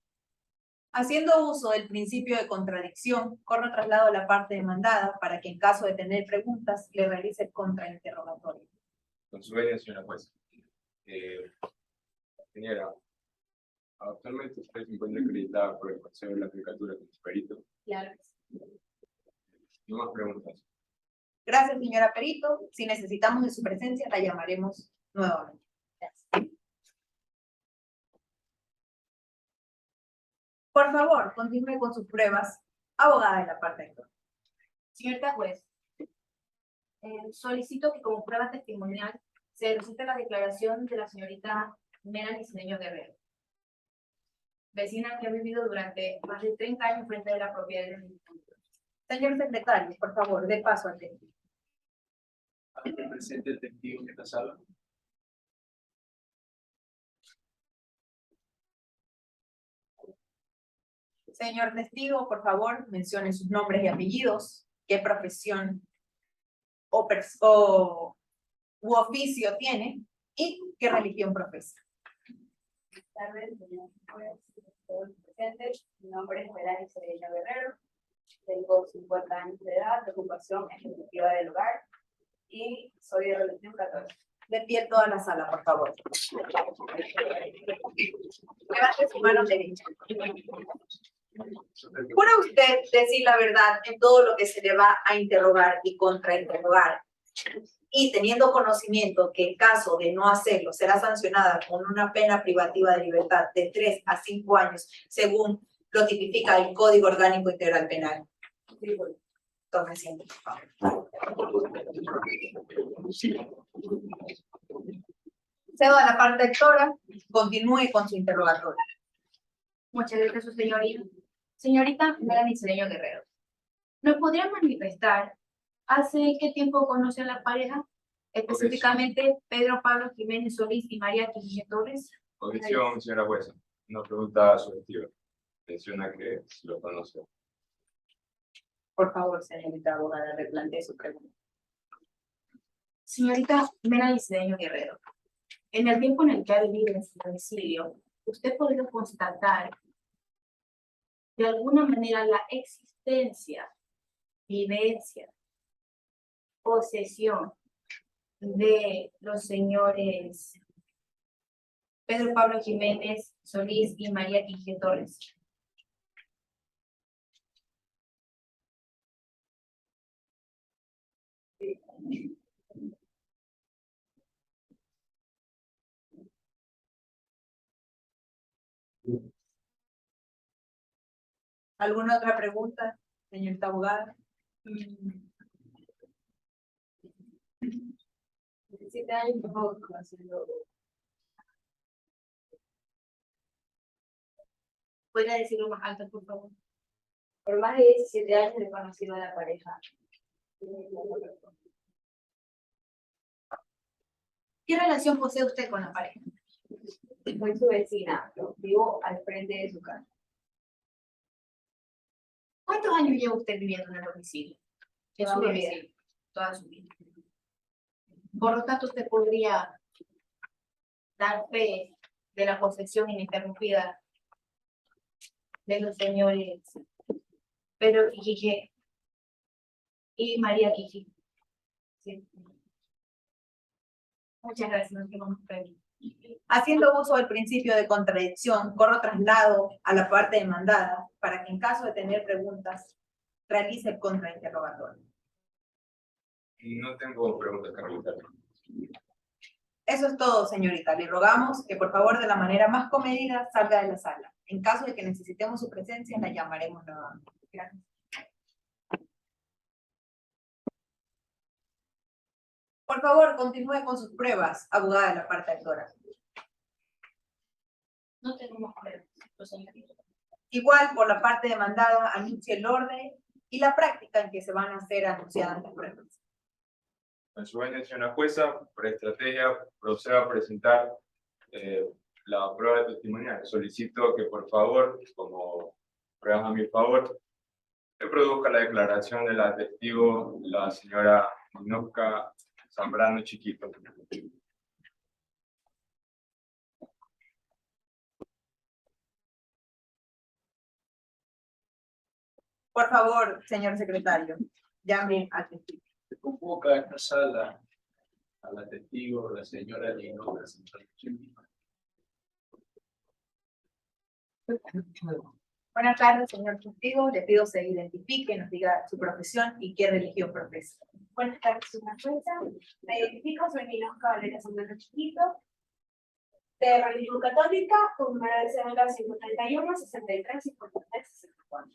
Haciendo uso del principio de contradicción, corro traslado a la parte demandada para que en caso de tener preguntas le realice el contrainterrogatorio. Con su venia, señora jueza. Señora, actualmente usted se encuentra acreditada por el Consejo de la Judicatura como perito. Claro que sí. No más preguntas. Gracias, señora Perito. Si necesitamos de su presencia, la llamaremos nuevamente. Gracias. Por favor, continúe con sus pruebas, abogada de la parte actora. Señorita juez, solicito que como prueba testimonial se recite la declaración de la señorita Melanie Cedeño Guerrero, vecina que ha vivido durante más de 30 años frente de la propiedad de mi difunto. Señor secretario, por favor, dé paso al testigo. Ante presente el testigo en esta sala. Señor testigo, por favor, mencione sus nombres y apellidos, qué profesión u oficio tiene y qué religión profesa. Buenas tardes, señor juez, todos presentes. Mi nombre es Melanie Cedeño Guerrero. Tengo 50 años de edad, de ocupación ejecutiva del hogar y soy de religión católica. De pie toda la sala, por favor. Levante su mano derecha. ¿Jura usted decir la verdad en todo lo que se le va a interrogar y contrainterrogar? Y teniendo conocimiento que en caso de no hacerlo será sancionada con una pena privativa de libertad de 3 a 5 años, según lo tipifica el Código Orgánico Integral Penal. Tome asiento, por favor. Cedo a la parte actora, continúe con su interrogatorio. Muchas gracias, su señorita. Señorita Melanie Cedeño Guerrero, ¿nos podría manifestar hace qué tiempo conoce a la pareja? Específicamente Pedro Pablo Jiménez Solís y María Quijije Torres. Objeción, señora jueza. Una pregunta subjetiva. Menciona que se lo conoce. Por favor, señorita abogada, replantee su pregunta. Señorita Melanie Cedeño Guerrero, en el tiempo en el que ha vivido en su domicilio, ¿usted podría constatar de alguna manera la existencia, vivencia, posesión de los señores Pedro Pablo Jiménez Solís y María Quijije Torres? ¿Alguna otra pregunta, señorita abogada? 17 años, por favor, conociendo. ¿Podría decirlo más alto, por favor? Por más de 17 años he conocido a la pareja. ¿Qué relación posee usted con la pareja? Soy su vecina, vivo al frente de su casa. ¿Cuántos años lleva usted viviendo en el domicilio? En Toda su mi vida. domicilio, toda su vida. Por lo tanto, usted podría dar fe de la posesión ininterrumpida de los señores Pedro Quijije y María Quijije. Sí. Muchas gracias, nos quedamos ahí. Haciendo uso del principio de contradicción, corro traslado a la parte demandada para que en caso de tener preguntas, realice el contrainterrogatorio. No tengo preguntas que realizar. Eso es todo, señorita. Le rogamos que por favor de la manera más comedida salga de la sala. En caso de que necesitemos su presencia, la llamaremos nuevamente. Gracias. Por favor, continúe con sus pruebas, abogada de la parte actora. No tenemos pruebas, señorita. Igual, por la parte demandada, anuncie el orden y la práctica en que se van a hacer anunciadas las pruebas. En su venia, señora jueza, por estrategia, proceda a presentar la prueba testimonial. Solicito que, por favor, como pruebas a mi favor, se produzca la declaración de la testigo, la señora Ninoska Zambrano Chiquito. Por favor, señor secretario, llame al testigo. Se convoca a esta sala a la testigo, la señora Linoca Santana. Buenas tardes, señor testigo. Le pido se identifique, nos diga su profesión y qué religión profesa. Buenas tardes, señora jueza. Me identifico, soy Linoca Valeria Santana Chiquito, de religión católica, con número de cédula 531 63 53 64.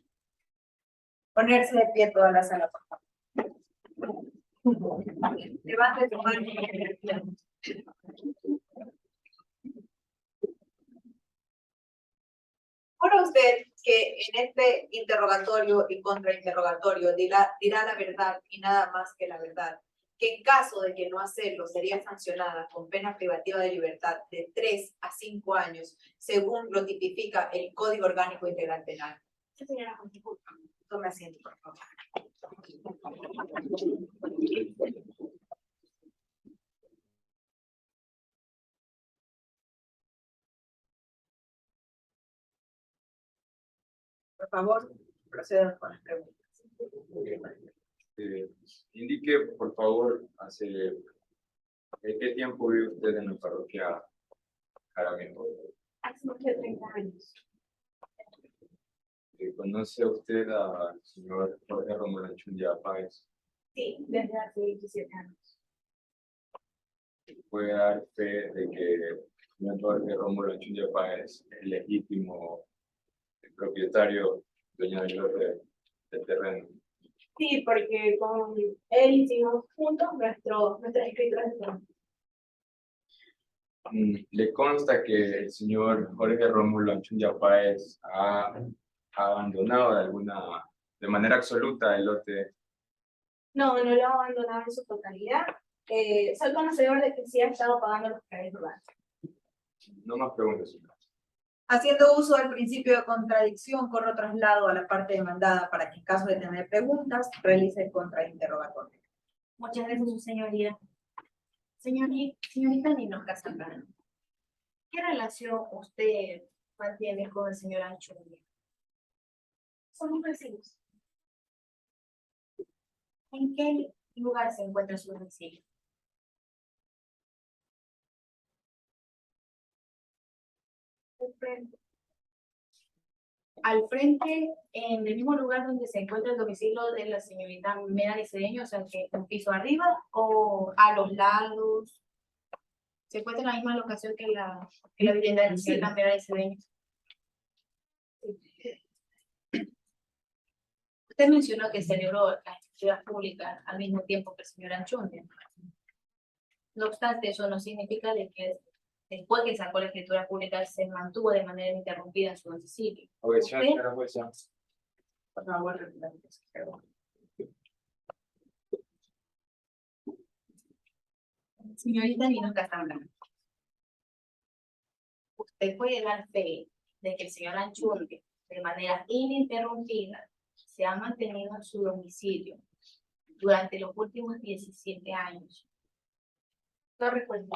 Ponerse de pie toda la sala, por favor. Levante su mano. ¿Jura usted que en este interrogatorio y contrainterrogatorio dirá la verdad y nada más que la verdad? Que en caso de que no hacerlo sería sancionada con pena privativa de libertad de 3 a 5 años, según lo tipifica el Código Orgánico Integral Penal. Sí, señora jueza. Tome asiento, por favor. Por favor, procedan con las preguntas. Indique, por favor, ¿hace qué tiempo vive usted en la parroquia Jaramillo? Hace más de 30 años. ¿Conoce usted al señor Jorge Rómulo Anchundia Páez? Sí, desde hace 27 años. ¿Puede dar fe de que el señor Jorge Rómulo Anchundia Páez es legítimo propietario, dueño del terreno? Sí, porque con él hicimos juntos nuestras escrituras de terreno. ¿Le consta que el señor Jorge Rómulo Anchundia Páez ha abandonado de manera absoluta el lote? No, no lo ha abandonado en su totalidad. Soy conocedor de que sí ha estado pagando los créditos urbanos. No más preguntas, señor. Haciendo uso del principio de contradicción, corro traslado a la parte demandada para que en caso de tener preguntas, realice el contrainterrogatorio. Muchas gracias, su señoría. Señorita Linoca Santana, ¿qué relación usted mantiene con el señor Anchundia? Somos vecinos. ¿En qué lugar se encuentra su domicilio? Al frente, en el mismo lugar donde se encuentra el domicilio de la señorita Mena Cedeño, o sea, que un piso arriba, o a los lados. ¿Se encuentra en la misma locación que la vivienda de la señorita Mena Cedeño? Usted mencionó que celebró las escrituras públicas al mismo tiempo que el señor Anchundia. No obstante, eso no significa de que después que sacó la escritura pública se mantuvo de manera ininterrumpida en su domicilio. Objeción, ¿Usted? señora jueza. Por favor, repítame su pregunta. Señorita Linoca Santana, usted puede dar fe de que el señor Anchundia, de manera ininterrumpida, se ha mantenido en su domicilio durante los últimos 17 años. No recuerdo.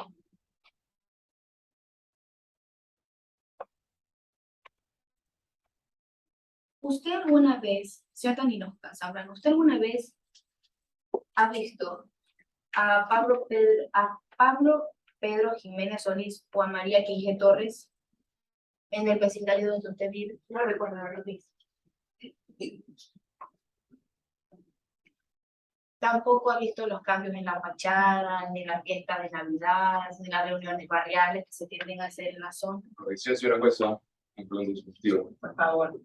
¿Usted alguna vez, señorita Linoca Santana, usted alguna vez ha visto a Pablo Pedro Jiménez Solís o a María Quije Torres en el vecindario donde usted vive? No recuerdo haberlo visto. Tampoco ha visto los cambios en la fachada, ni en la fiesta de Navidad, ni en las reuniones barriales que se tienden a hacer en la zona. Objeción, señora jueza. Incluso discutivo. Por favor,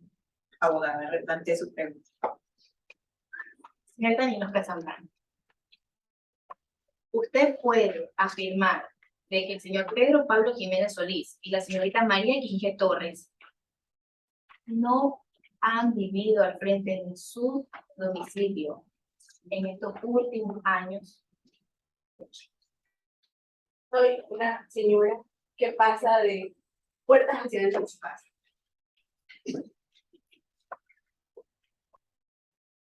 abogada, replantee su pregunta. Señorita Linoca Santana, usted puede afirmar de que el señor Pedro Pablo Jiménez Solís y la señorita María Quije Torres no han vivido al frente de su domicilio en estos últimos años. Soy una señora que pasa de puertas hacia dentro de su casa.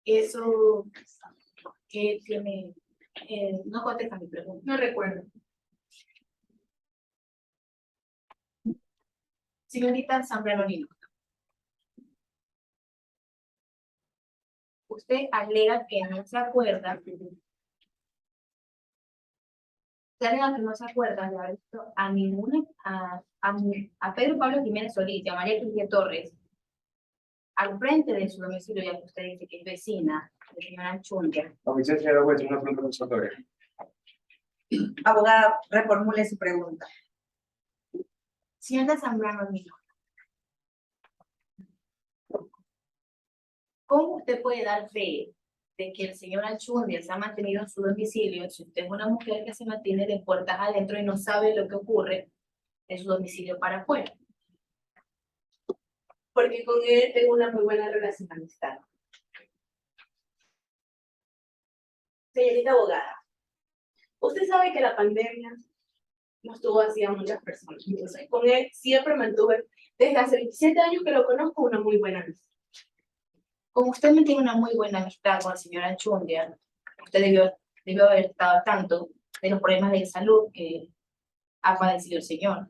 Eso que tiene, no contesta mi pregunta. No recuerdo. Señorita Zambrano Linoca, usted alega que no se acuerda, usted alega que no se acuerda de haber visto a ninguna, a Pedro Pablo Jiménez Solís y a María Cristina Torres al frente de su domicilio, ya que usted dice que es vecina de señora Anchundia. Oficial, señora juez, una pregunta consultoria. Abogada, reformule su pregunta. Señora Zambrano Mino, ¿cómo usted puede dar fe de que el señor Anchundia se ha mantenido en su domicilio si usted es una mujer que se mantiene de puertas adentro y no sabe lo que ocurre en su domicilio para afuera? Porque con él tengo una muy buena relación de amistad. Señorita abogada, usted sabe que la pandemia nos tuvo así a muchas personas. Entonces, con él siempre mantuve, desde hace 27 años que lo conozco, una muy buena amistad. Como usted mantiene una muy buena amistad con el señor Anchundia, usted debió haber estado al tanto de los problemas de salud que ha padecido el señor.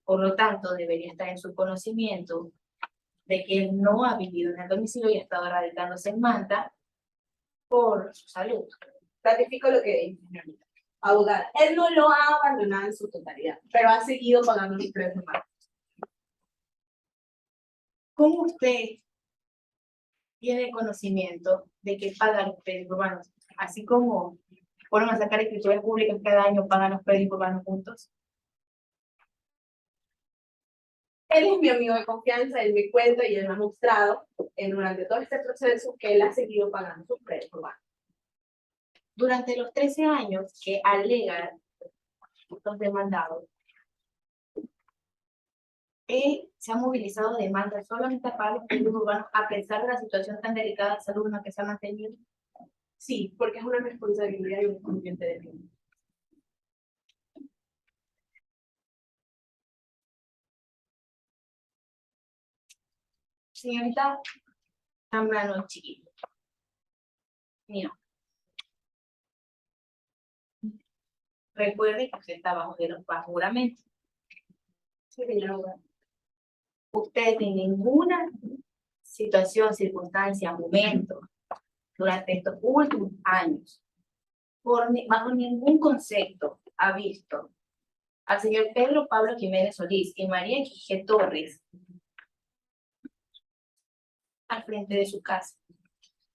Por lo tanto, debería estar en su conocimiento de que él no ha vivido en el domicilio y ha estado radicándose en Manta por su salud. Ratifico lo que dice, señorita abogada. Él no lo ha abandonado en su totalidad, pero ha seguido pagando los precios más. ¿Cómo usted tiene conocimiento de que paga los predios urbanos? Así como fueron a sacar escrituras públicas cada año, pagan los predios urbanos juntos. Él es mi amigo de confianza, él me cuenta y él me ha mostrado durante todo este proceso que él ha seguido pagando sus precios urbanos. Durante los 13 años que alegan los demandados, él se ha movilizado demandas solamente para los predios urbanos a pesar de la situación tan delicada de salud en la que se ha mantenido. Sí, porque es una responsabilidad y un consciente de mí. Señorita Zambrano Chiquito, mira, recuerde que usted está bajo juramento. Sí, señora abogada. Usted en ninguna situación, circunstancia, momento, durante estos últimos años, bajo ningún concepto, ha visto al señor Pedro Pablo Jiménez Solís y María Quijé Torres al frente de su casa.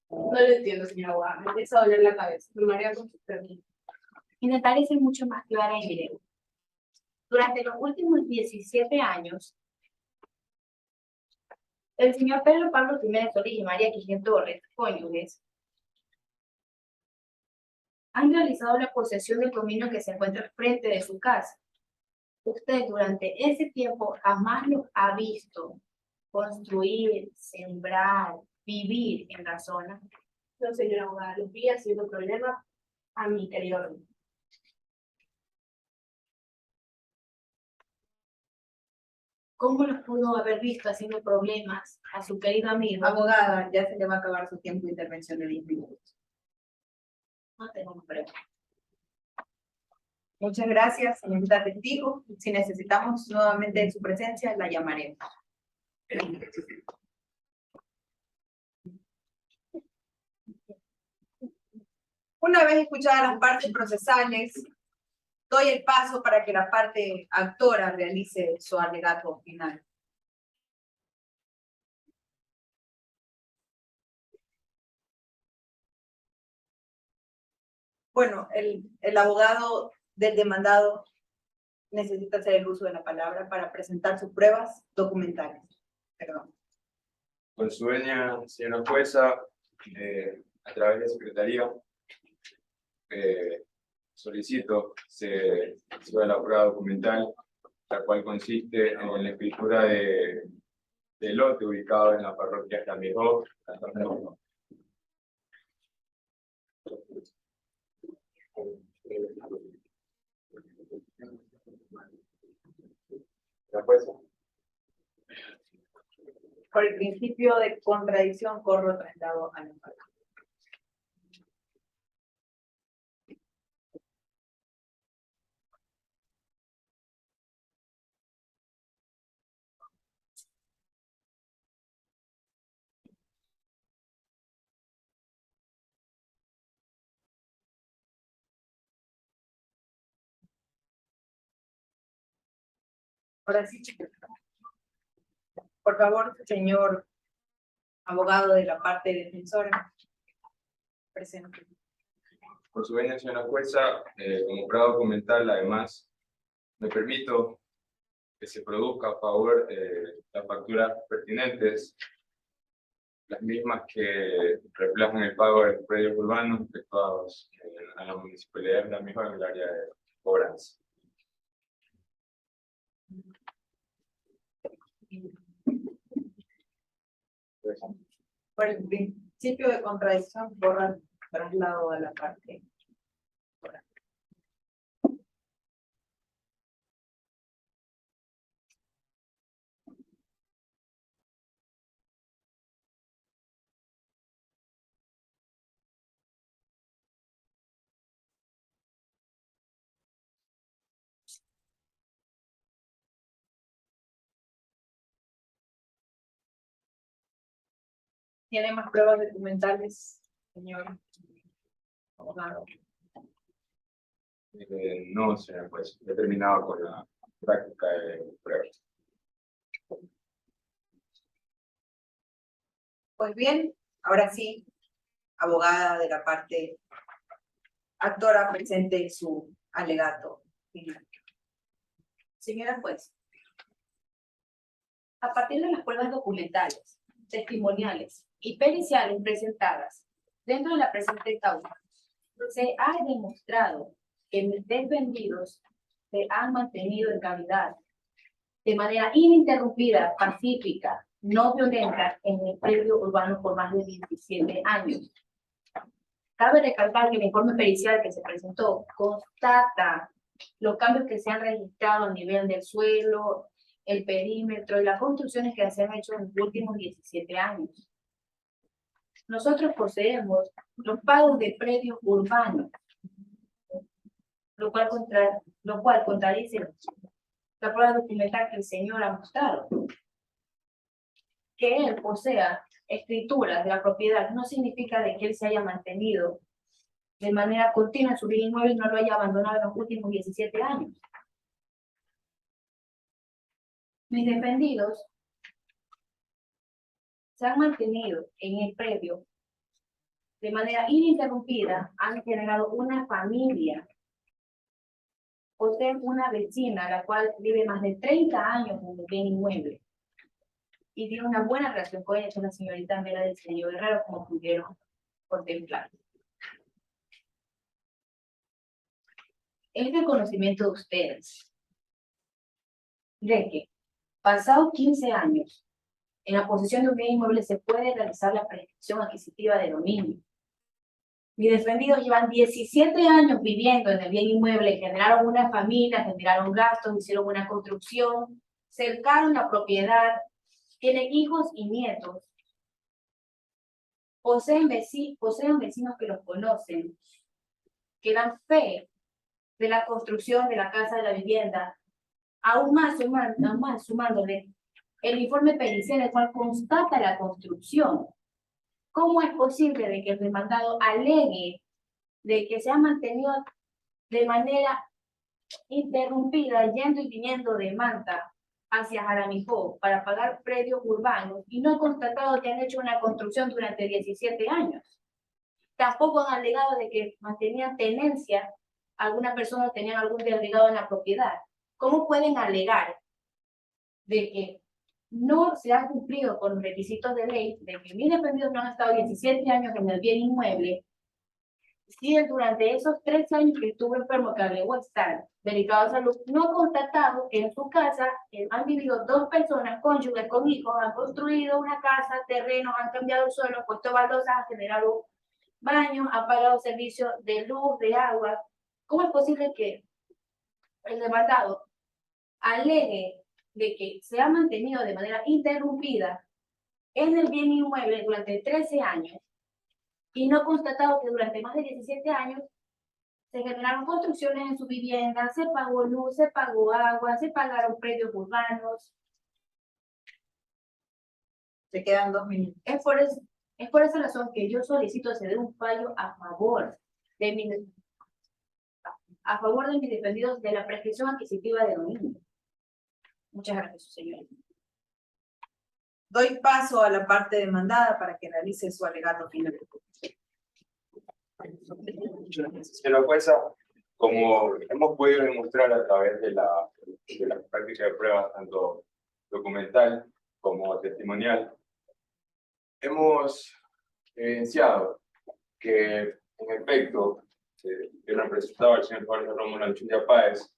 No lo entiendo, señora abogada. Me empieza a doler la cabeza. Me marea con su pregunta. Intentaré ser mucho más clara y breve. Durante los últimos 17 años, el señor Pedro Pablo Jiménez Solís y María Quijé Torres, cónyuges, han realizado la posesión del dominio que se encuentra al frente de su casa. Usted durante ese tiempo jamás los ha visto construir, sembrar, vivir en la zona. No, señora abogada, los vi haciendo problema a mi interior. ¿Cómo los pudo haber visto haciendo problemas a su querido amigo? Abogada, ya se le va a acabar su tiempo de intervención de 10 minutos. No tengo pregunta. Muchas gracias, señorita testigo. Si necesitamos nuevamente su presencia, la llamaremos. Una vez escuchadas las partes procesales, doy el paso para que la parte actora realice su alegato final. Bueno, el abogado del demandado necesita hacer el uso de la palabra para presentar sus pruebas documentales. Perdón. Con su venia, señora jueza, a través de secretaría, solicito se suba la prueba documental, la cual consiste en la escritura de lote ubicado en la parroquia Camijó. La jueza. Por el principio de contradicción, corro traslado a la palabra. Ahora sí, por favor, señor abogado de la parte defensora, presente. Por su venia, señora jueza, como prueba documental, además, me permito que se produzca a favor las facturas pertinentes, las mismas que reflejan el pago de los predios urbanos efectuados a la municipalidad de la misma en el área de cobranza. Por el principio de contradicción, borra el traslado a la parte. ¿Tiene más pruebas documentales, señor abogado? No, señora jueza, he terminado con la práctica de pruebas. Pues bien, ahora sí, abogada de la parte actora, presente su alegato final. Señora juez. A partir de las pruebas documentales, testimoniales y periciales presentadas dentro de la presente causa, se ha demostrado que mis defendidos se han mantenido en cavidad de manera ininterrumpida, pacífica, no violenta en el predio urbano por más de 27 años. Cabe recalcar que el informe pericial que se presentó constata los cambios que se han registrado a nivel del suelo, el perímetro y las construcciones que se han hecho en los últimos 17 años. Nosotros poseemos los pagos de predios urbanos, lo cual contradice la prueba documental que el señor ha mostrado. Que él posea escrituras de la propiedad no significa de que él se haya mantenido de manera continua en su bien inmueble y no lo haya abandonado en los últimos 17 años. Mis defendidos se han mantenido en el predio de manera ininterrumpida, han generado una familia, poseen una vecina, la cual vive más de 30 años en el bien inmueble y tiene una buena relación con ella, la señorita Mela del señor Guerrero, como pudieron contemplar. Es de conocimiento de ustedes de que, pasados 15 años, en la posesión de un bien inmueble se puede realizar la prescripción adquisitiva de dominio. Mis defendidos llevan 17 años viviendo en el bien inmueble, generaron una familia, generaron gastos, hicieron una construcción, cercaron la propiedad, tienen hijos y nietos, poseen vecinos que los conocen, que dan fe de la construcción de la casa de la vivienda, aún más sumándole el informe pericial, el cual constata la construcción. ¿Cómo es posible de que el demandado alegue de que se ha mantenido de manera interrumpida, yendo y viniendo de Manta hacia Jaramijó para pagar predios urbanos y no ha constatado que han hecho una construcción durante 17 años? Tampoco han alegado de que mantenían tenencia, alguna persona tenía algún delegado en la propiedad. ¿Cómo pueden alegar de que no se ha cumplido con los requisitos de ley, de que mis defendidos no han estado 17 años en el bien inmueble, si durante esos 13 años que estuvo enfermo, que alegó estar delicado de salud, no ha constatado que en su casa han vivido 2 personas, cónyuges con hijos, han construido una casa, terrenos, han cambiado el suelo, han puesto baldosas, han generado baños, han pagado servicios de luz, de agua? ¿Cómo es posible que el demandado alegue de que se ha mantenido de manera interrumpida en el bien inmueble durante 13 años y no ha constatado que durante más de 17 años se generaron construcciones en su vivienda, se pagó luz, se pagó agua, se pagaron predios urbanos? Se quedan 2 minutos. Es por esa razón que yo solicito se dé un fallo a favor de mis defendidos de la prescripción adquisitiva de dominio. Muchas gracias, su señoría. Doy paso a la parte demandada para que realice su alegato final. Señora jueza, como hemos podido demostrar a través de la práctica de pruebas, tanto documental como testimonial, hemos evidenciado que, en efecto, el representado al señor Jorge Rómulo Anchuria Páez,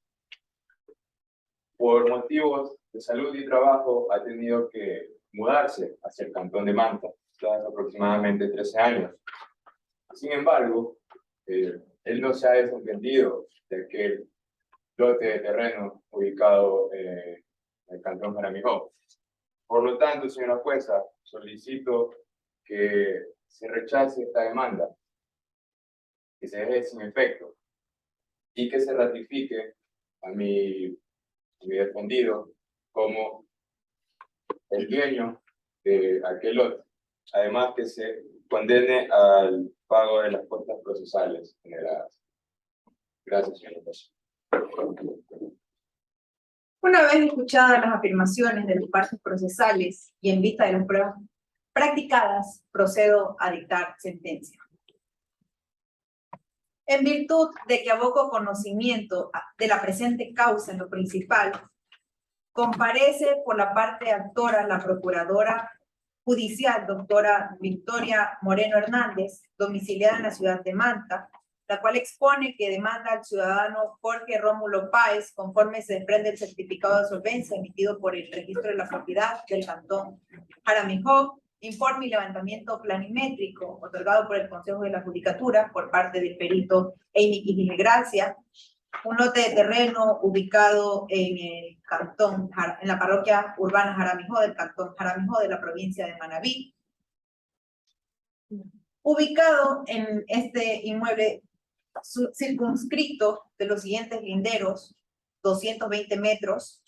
por motivos de salud y trabajo, ha tenido que mudarse hacia el cantón de Manta, desde hace aproximadamente 13 años. Sin embargo, él no se ha desentendido de aquel lote de terreno ubicado en el cantón Jaramillo. Por lo tanto, señora jueza, solicito que se rechace esta demanda, que se deje sin efecto y que se ratifique a mi defendido como el dueño de aquel lote. Además, que se condene al pago de las costas procesales generadas. Gracias, señor juez. Una vez escuchadas las afirmaciones de los partes procesales y en vista de las pruebas practicadas, procedo a dictar sentencia. En virtud de que aboco conocimiento de la presente causa en lo principal, comparece por la parte actora la procuradora judicial, doctora Victoria Moreno Hernández, domiciliada en la ciudad de Manta, la cual expone que demanda al ciudadano Jorge Rómulo Páez, conforme se desprende el certificado de solvencia emitido por el registro de la propiedad del cantón Jaramillo, informe y levantamiento planimétrico otorgado por el Consejo de la Judicatura por parte del perito Amy Quijime Gracia, un lote de terreno ubicado en el cantón, en la parroquia urbana Jaramillo del cantón Jaramillo de la provincia de Manabí, ubicado en este inmueble circunscrito de los siguientes linderos, 220 metros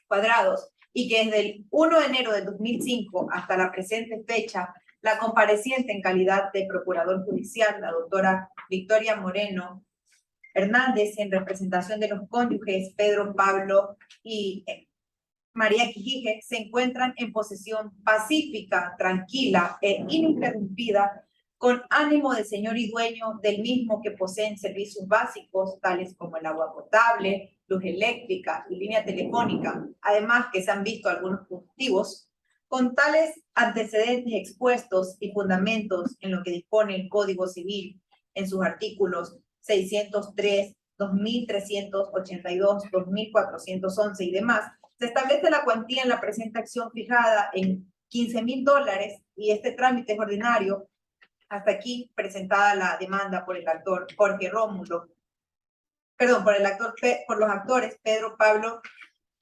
cuadrados, y que desde el 1 de enero del 2005 hasta la presente fecha, la compareciente en calidad de procurador judicial, la doctora Victoria Moreno Hernández, en representación de los cónyuges Pedro Pablo y María Quijije, se encuentran en posesión pacífica, tranquila e ininterrumpida, con ánimo de señor y dueño del mismo, que poseen servicios básicos, tales como el agua potable, luz eléctrica y línea telefónica, además que se han visto algunos motivos, con tales antecedentes expuestos y fundamentos en lo que dispone el Código Civil en sus artículos 603, 2382, 2411 y demás, se establece la cuantía en la presente acción fijada en $15,000 y este trámite es ordinario. Hasta aquí presentada la demanda por el actor Jorge Rómulo, por los actores Pedro Pablo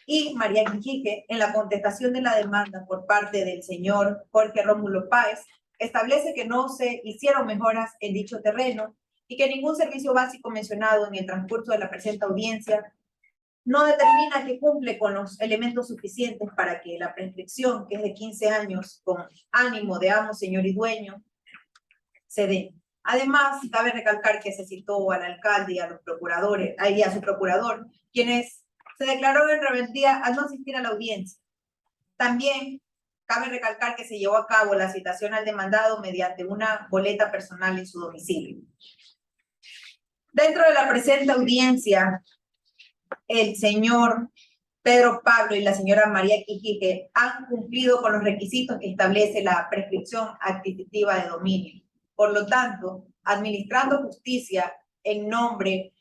y María Quijije. En la contestación de la demanda por parte del señor Jorge Rómulo Páez, establece que no se hicieron mejoras en dicho terreno y que ningún servicio básico mencionado en el transcurso de la presente audiencia no determina que cumple con los elementos suficientes para que la prescripción, que es de 15 años, con ánimo de amo, señor y dueño, se dé. Además, cabe recalcar que se citó al alcalde y a los procuradores, y a su procurador, quienes se declararon en rebeldía al no asistir a la audiencia. También cabe recalcar que se llevó a cabo la citación al demandado mediante una boleta personal en su domicilio. Dentro de la presente audiencia, el señor Pedro Pablo y la señora María Quijije han cumplido con los requisitos que establece la prescripción adquisitiva de dominio. Por lo tanto, administrando justicia en nombre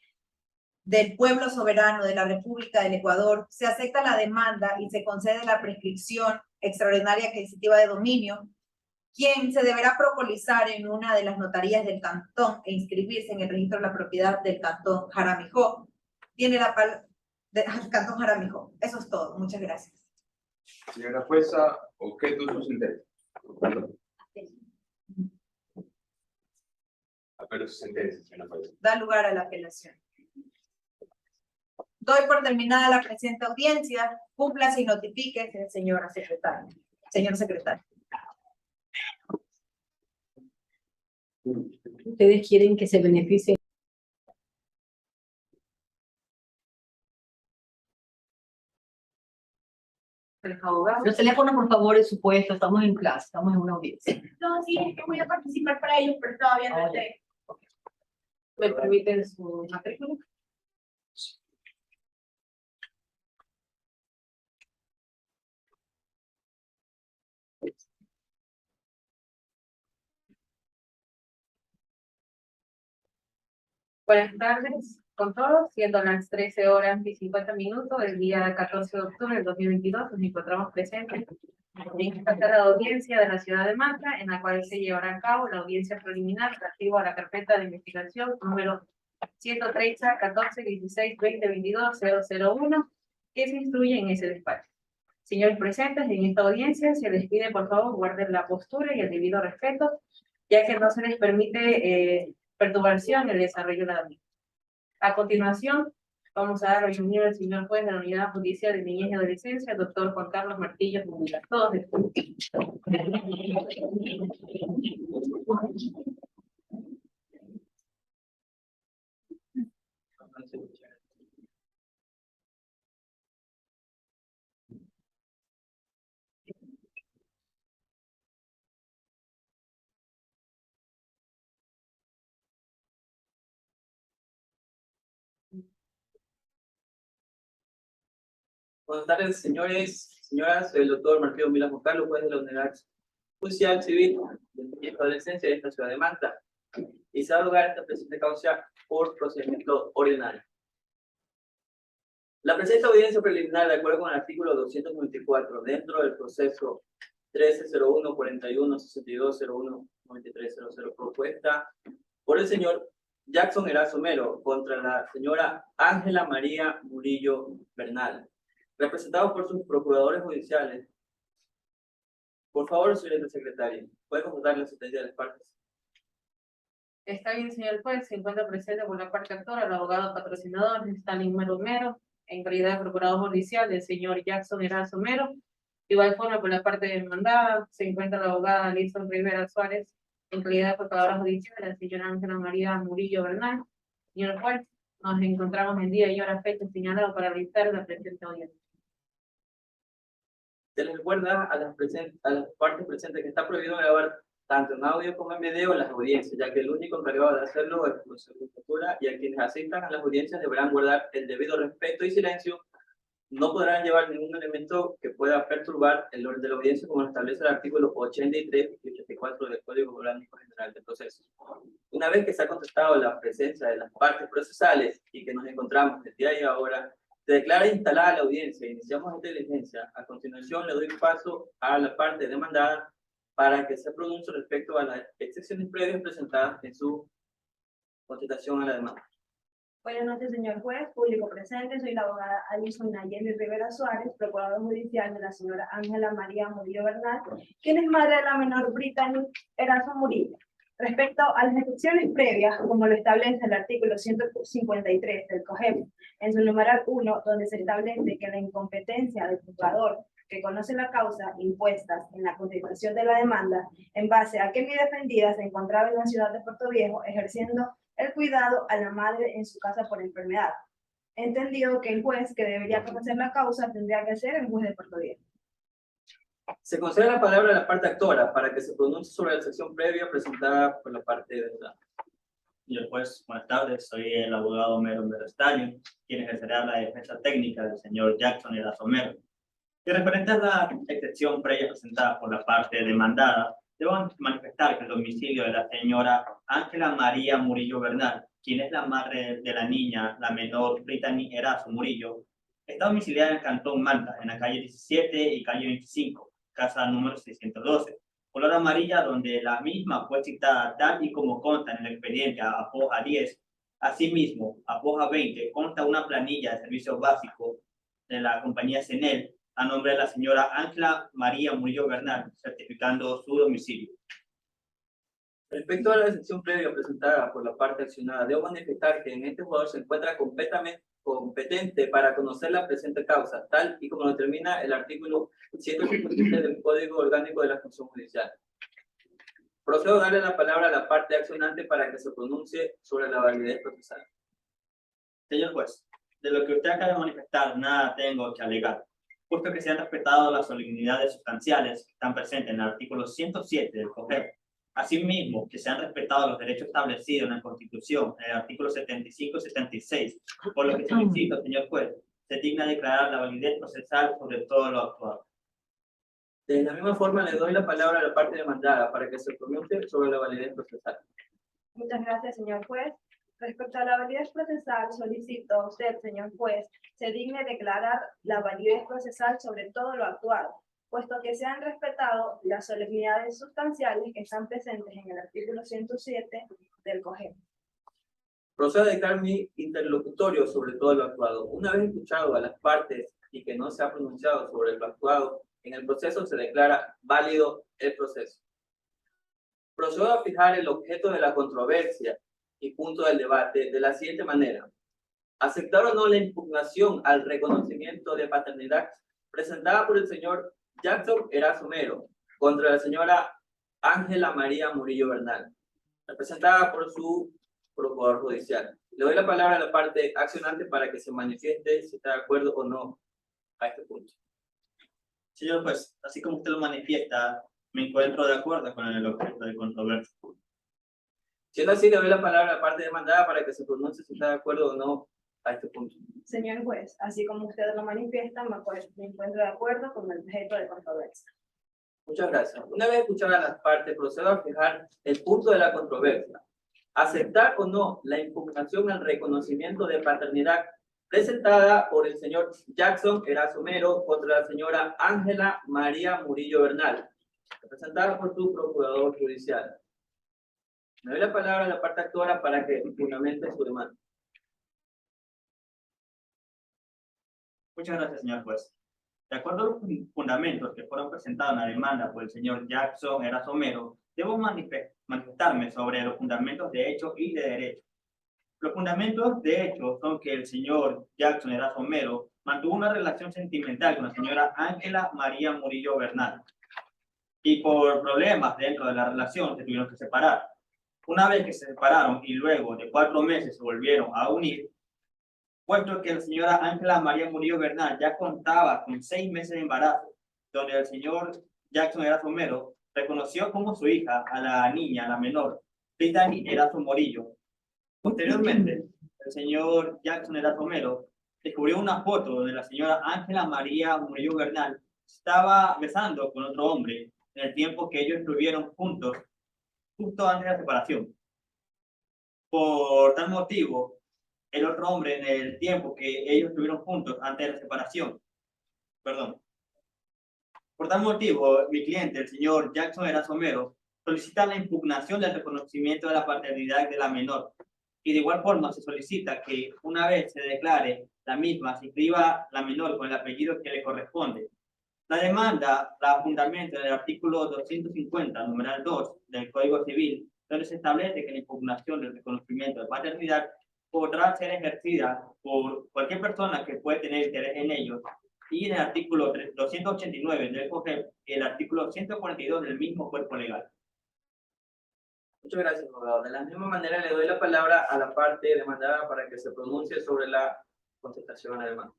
del pueblo soberano de la República del Ecuador, se acepta la demanda y se concede la prescripción extraordinaria adquisitiva de dominio, quien se deberá procolizar en una de las notarías del cantón e inscribirse en el registro de la propiedad del cantón Jaramillo. Tiene la palabra del cantón Jaramillo. Eso es todo. Muchas gracias. Señora jueza, objeto su sentencia. Apelo su sentencia, señora jueza. Da lugar a la apelación. Doy por terminada la presente audiencia. Cúmplase y notifique, señora secretaria. Señor secretario. Ustedes quieren que se beneficie Los abogados. Los teléfonos, por favor, en su puesto. Estamos en clase, estamos en una audiencia. No, sí, es que voy a participar para ellos, pero todavía no estoy. ¿Me permiten su matrícula? Buenas tardes con todos, siendo las 13 horas y 50 minutos del día 14 de octubre del 2022, nos encontramos presentes en esta sala de audiencia de la ciudad de Manta, en la cual se llevará a cabo la audiencia preliminar relativa a la carpeta de investigación número 130 14 16 20 22 001, que se instruye en ese despacho. Señores presentes, en esta audiencia se les pide por favor guarden la postura y el debido respeto, ya que no se les permite perturbación en el desarrollo de la misma. A continuación, vamos a dar la bienvenida al señor juez de la Unidad Judicial de Niñez y Adolescencia, el doctor Juan Carlos Martillo Munguía. Todos de pie. Buenas tardes, señores, señoras. Soy el doctor Martillo Milán Juan Carlos, juez de la Unidad Judicial Civil de Niñez y Adolescencia de esta ciudad de Manta. Y se va a lugar esta presente causa por procedimiento ordinario. La presente audiencia preliminar, de acuerdo con el artículo 294, dentro del proceso 1301-41-6201-9300, propuesta por el señor Jackson Erazo Mero contra la señora Ángela María Murillo Bernal, representados por sus procuradores judiciales. Por favor, señorita secretaria, ¿puede constatar la asistencia de las partes? Está bien, señor juez, se encuentra presente por la parte actora el abogado patrocinador Stalin Mero, en calidad de procurador judicial del señor Jackson Erazo Mero. De igual forma, por la parte demandada se encuentra la abogada Alison Rivera Suárez, en calidad de procuradora judicial la señora Ángela María Murillo Bernal. Señor juez, nos encontramos en día y hora fecha señalado para realizar la presente audiencia. Se les recuerda a las partes presentes que está prohibido grabar tanto en audio como en video las audiencias, ya que el único encargado de hacerlo es la Judicatura, y a quienes asistan a las audiencias deberán guardar el debido respeto y silencio. No podrán llevar ningún elemento que pueda perturbar el orden de la audiencia, como lo establece el artículo 83 y 84 del Código Orgánico General del Proceso. Una vez que se ha contestado la presencia de las partes procesales y que nos encontramos el día y ahora, se declara instalada la audiencia e iniciamos esta diligencia. A continuación le doy paso a la parte demandada para que se pronuncie respecto a las excepciones previas presentadas en su contestación a la demanda. Buenas noches, señor juez, público presente. Soy la abogada Alison Nayeli Rivera Suárez, procuradora judicial de la señora Ángela María Murillo Bernal, quien es madre de la menor Brittany Erazo Murillo. Respecto a las excepciones previas, como lo establece el artículo 153 del COGEP, en su numeral 1, donde se establece que la incompetencia del juzgador que conoce la causa impuestas en la contestación de la demanda, en base a que mi defendida se encontraba en la ciudad de Puerto Viejo ejerciendo el cuidado a la madre en su casa por enfermedad. He entendido que el juez que debería conocer la causa tendría que ser el juez de Puerto Viejo. Se concede la palabra a la parte actora para que se pronuncie sobre la sección previa presentada por la parte de la. Señor juez, buenas tardes. Soy el abogado Mero Estaño, quien ejercerá la defensa técnica del señor Jackson Erazo Mero. Y referente a la excepción previa presentada por la parte demandada, debo manifestar que el domicilio de la señora Ángela María Murillo Bernal, quien es la madre de la niña, la menor Brittany Erazo Murillo, está domiciliada en el Cantón Manta, en la calle 17 y calle 25, casa número 612, color amarilla, donde la misma fue citada tal y como consta en el expediente a hoja 10. Asimismo, a hoja 20 consta una planilla de servicios básicos de la compañía CENEL a nombre de la señora Ángela María Murillo Bernal, certificando su domicilio. Respecto a la excepción previa presentada por la parte accionada, debo manifestar que en este jugador se encuentra competente para conocer la presente causa, tal y como lo determina el artículo 157 del Código Orgánico de la Función Judicial. Procedo a darle la palabra a la parte accionante para que se pronuncie sobre la validez procesal. Señor juez, de lo que usted acaba de manifestar, nada tengo que alegar. puesto que se han respetado las solemnidades sustanciales que están presentes en el artículo 107 del COGEP. Asimismo, que se han respetado los derechos establecidos en la Constitución, en el artículo 75 y 76, por lo que solicito, señor juez, se digna declarar la validez procesal sobre todo lo actuado. De la misma forma, le doy la palabra a la parte demandada para que se pronuncie sobre la validez procesal. Muchas gracias, señor juez. Respecto a la validez procesal, solicito a usted, señor juez, se digne declarar la validez procesal sobre todo lo actuado, puesto que se han respetado las solemnidades sustanciales que están presentes en el artículo 107 del COGEP. Procedo a declarar mi interlocutorio sobre todo lo actuado. Una vez escuchado a las partes y que no se ha pronunciado sobre lo actuado, en el proceso se declara válido el proceso. Procedo a fijar el objeto de la controversia y punto del debate de la siguiente manera. Aceptar o no la impugnación al reconocimiento de paternidad presentada por el señor Jackson Erazo Mero contra la señora Ángela María Murillo Bernal, representada por su procurador judicial. Le doy la palabra a la parte accionante para que se manifieste si está de acuerdo o no a este punto. Señor juez, así como usted lo manifiesta, me encuentro de acuerdo con el objeto de controversia. Siendo así, le doy la palabra a la parte demandada para que se pronuncie si está de acuerdo o no a este punto. Señor juez, así como usted lo manifiesta, me encuentro de acuerdo con el objeto de controversia. Muchas gracias. Una vez escuchadas las partes, procedo a fijar el punto de la controversia. Aceptar o no la impugnación al reconocimiento de paternidad presentada por el señor Jackson Erazo Mero contra la señora Ángela María Murillo Bernal, representada por su procurador judicial. Me doy la palabra a la parte actora para que fundamente su demanda. Muchas gracias, señor juez. De acuerdo a los fundamentos que fueron presentados en la demanda por el señor Jackson Erazo Mero, debo manifestarme sobre los fundamentos de hecho y de derecho. Los fundamentos de hecho son que el señor Jackson Erazo Mero mantuvo una relación sentimental con la señora Ángela María Murillo Bernal y por problemas dentro de la relación se tuvieron que separar. Una vez que se separaron y luego de 4 meses se volvieron a unir, puesto que la señora Ángela María Murillo Bernal ya contaba con 6 meses de embarazo, donde el señor Jackson Erazo Mero reconoció como su hija a la niña, la menor, Brittany Erazo Murillo. Posteriormente, el señor Jackson Erazo Mero descubrió una foto donde la señora Ángela María Murillo Bernal estaba besando con otro hombre en el tiempo que ellos estuvieron juntos, justo antes de la separación. Por tal motivo, el otro hombre en el tiempo que ellos estuvieron juntos antes de la separación, por tal motivo, mi cliente, el señor Jackson Erazo Mero, solicita la impugnación del reconocimiento de la paternidad de la menor. Y de igual forma se solicita que una vez se declare la misma, se inscriba la menor con el apellido que le corresponde. La demanda la fundamenta en el artículo 250, numeral 2 del Código Civil, donde se establece que la impugnación del reconocimiento de paternidad podrá ser ejercida por cualquier persona que puede tener interés en ello, y en el artículo 289 del COGEP y el artículo 142 del mismo cuerpo legal. Muchas gracias, abogado. De la misma manera, le doy la palabra a la parte demandada para que se pronuncie sobre la contestación a la demanda.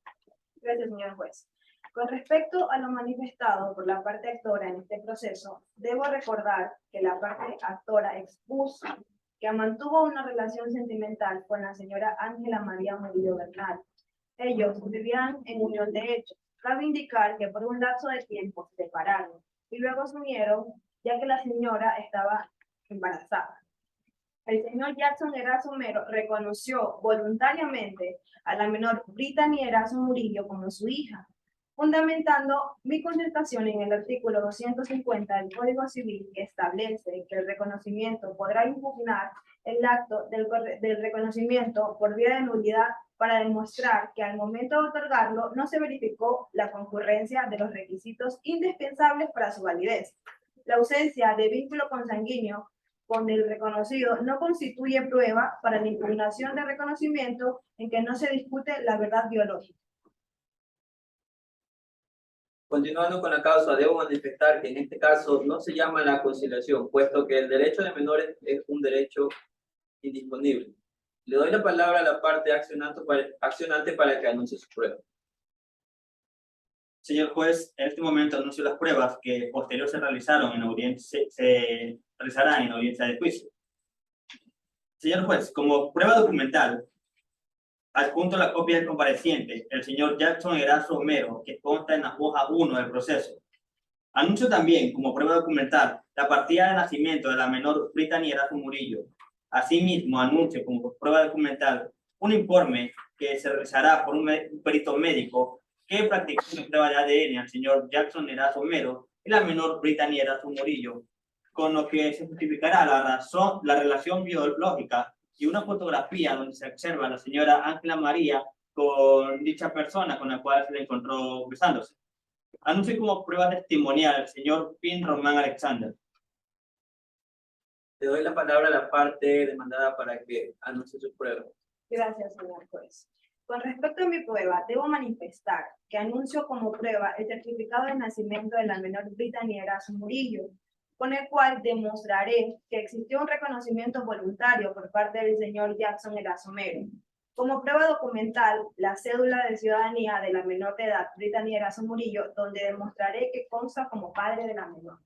Gracias, señor juez. Con respecto a lo manifestado por la parte actora en este proceso, debo recordar que la parte actora expuso que mantuvo una relación sentimental con la señora Ángela María Murillo Bernal. Ellos vivían en unión de hecho. Cabe indicar que por un lapso de tiempo se separaron y luego se unieron, ya que la señora estaba embarazada. El señor Jackson Erazo Mero reconoció voluntariamente a la menor Brittany Erazo Murillo como su hija, fundamentando mi contestación en el artículo 250 del Código Civil, que establece que el reconocimiento podrá impugnar el acto del reconocimiento por vía de nulidad para demostrar que al momento de otorgarlo no se verificó la concurrencia de los requisitos indispensables para su validez. La ausencia de vínculo consanguíneo con el reconocido no constituye prueba para la impugnación de reconocimiento en que no se discute la verdad biológica. Continuando con la causa, debo manifestar que en este caso no se llama la conciliación, puesto que el derecho de menores es un derecho indisponible. Le doy la palabra a la parte accionante para que anuncie su prueba. Señor juez, en este momento anuncio las pruebas que posterior se realizaron en audiencia, se realizarán en audiencia de juicio. Señor juez, como prueba documental, adjunto la copia del compareciente, el señor Jackson Erazo Homero, que consta en la hoja 1 del proceso. Anuncio también, como prueba documental, la partida de nacimiento de la menor Brittany Erazo Murillo. Asimismo, anuncio como prueba documental un informe que se realizará por un perito médico que practicó una prueba de ADN al señor Jackson Erazo Homero y la menor Brittany Erazo Murillo, con lo que se justificará la relación biológica y una fotografía donde se observa a la señora Ángela María con dicha persona con la cual se le encontró besándose. Anuncio como prueba testimonial al señor Pin Román Alexander. Le doy la palabra a la parte demandada para que anuncie su prueba. Gracias, señor juez. Con respecto a mi prueba, debo manifestar que anuncio como prueba el certificado de nacimiento de la menor Brittany Erazo Murillo, con el cual demostraré que existió un reconocimiento voluntario por parte del señor Jackson Erazo Homero. Como prueba documental, la cédula de ciudadanía de la menor de edad, Brittany Erazo Murillo, donde demostraré que consta como padre de la menor.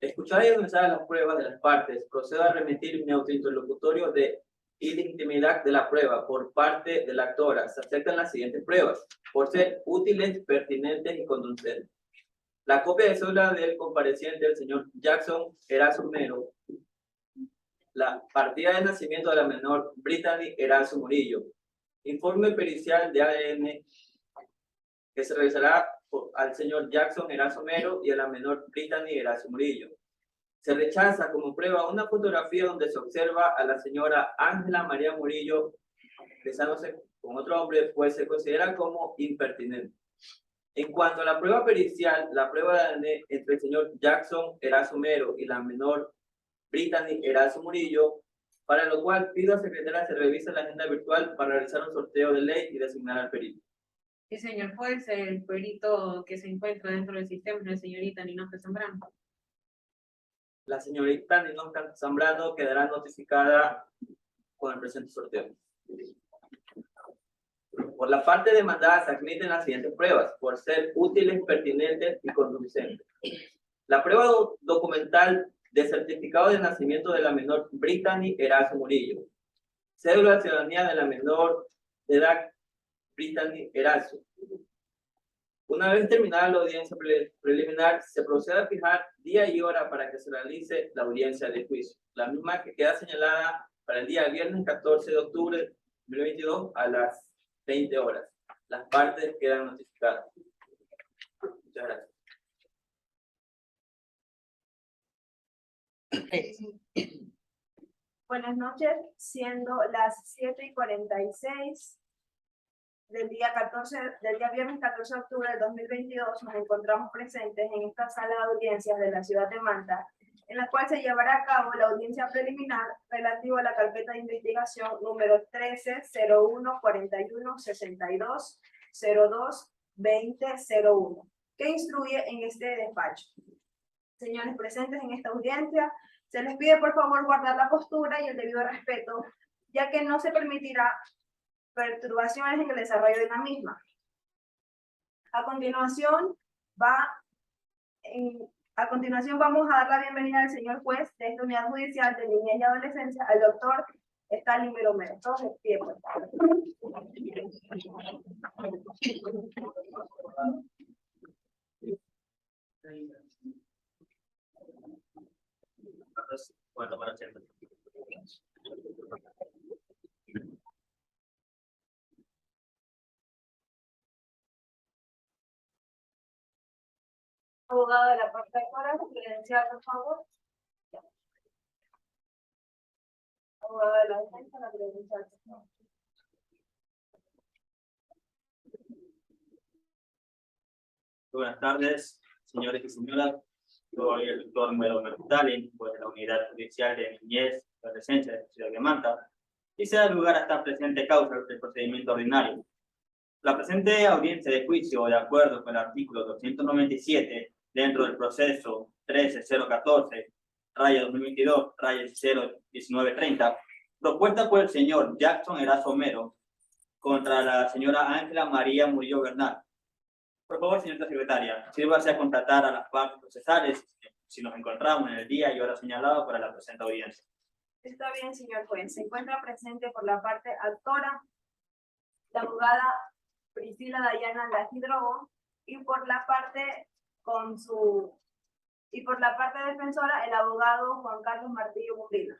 Escuchar y analizar las pruebas de las partes, procedo a remitir mi autointerlocutorio de ilegitimidad de la prueba por parte de la actora. Se aceptan las siguientes pruebas, por ser útiles, pertinentes y conducentes. La copia de cédula del compareciente, el señor Jackson Erazo Homero. La partida de nacimiento de la menor Brittany Erazo Murillo. Informe pericial de ADN que se realizará al señor Jackson Erazo Homero y a la menor Brittany Erazo Murillo. Se rechaza como prueba una fotografía donde se observa a la señora Ángela María Murillo besándose con otro hombre, pues se considera como impertinente. En cuanto a la prueba pericial, la prueba de ADN entre el señor Jackson Erazo Homero y la menor Brittany Erazo Murillo, para lo cual pido a secretaria se revise la agenda virtual para realizar un sorteo de ley y designar al perito. Sí, señor juez, el perito que se encuentra dentro del sistema es la señorita Ninoca Zambrano. La señorita Ninoca Zambrano quedará notificada con el presente sorteo. Por la parte demandada se admiten las siguientes pruebas, por ser útiles, pertinentes y conducentes. La prueba documental de certificado de nacimiento de la menor Brittany Erazo Murillo. Cédula de ciudadanía de la menor de edad Brittany Erazo. Una vez terminada la audiencia preliminar, se procede a fijar día y hora para que se realice la audiencia de juicio. La misma que queda señalada para el día viernes 14 de octubre de 2022 a las 20 horas. Las partes quedan notificadas. Muchas gracias. Buenas noches, siendo las 7:46 del día viernes 14 de octubre del 2022, nos encontramos presentes en esta sala de audiencias de la ciudad de Manta, en la cual se llevará a cabo la audiencia preliminar relativa a la carpeta de investigación número 13-01-42-62-02-2001, que instruye en este despacho. Señores presentes en esta audiencia, se les pide por favor guardar la postura y el debido respeto, ya que no se permitirá perturbaciones en el desarrollo de la misma. A continuación vamos a dar la bienvenida al señor juez de esta unidad judicial de niñez y adolescencia, al doctor Stalin Meromero. Todos de pie, por favor. Bueno, para siempre. Abogado de la parte de Cora, credencial, por favor. Abogado de la defensa, la credencial, por favor. Buenas tardes, señores y señoras. Soy el doctor Meromero Stalin, pues de la Unidad Judicial de Niñez y Adolescencia de la ciudad de Manta, y se da lugar a esta presente causa del procedimiento ordinario. La presente audiencia de juicio, de acuerdo con el artículo 297, dentro del proceso 13-014-2022-01930, propuesta por el señor Jackson Erazo Homero contra la señora Ángela María Murillo Bernal, Por favor, señorita secretaria, sírvase a contratar a las partes procesales si nos encontramos en el día y hora señalado para la presente audiencia. Está bien, señor juez. Se encuentra presente por la parte actora la abogada Priscila Dayana Lajidrobo y por la parte defensora el abogado Juan Carlos Martillo Mundina.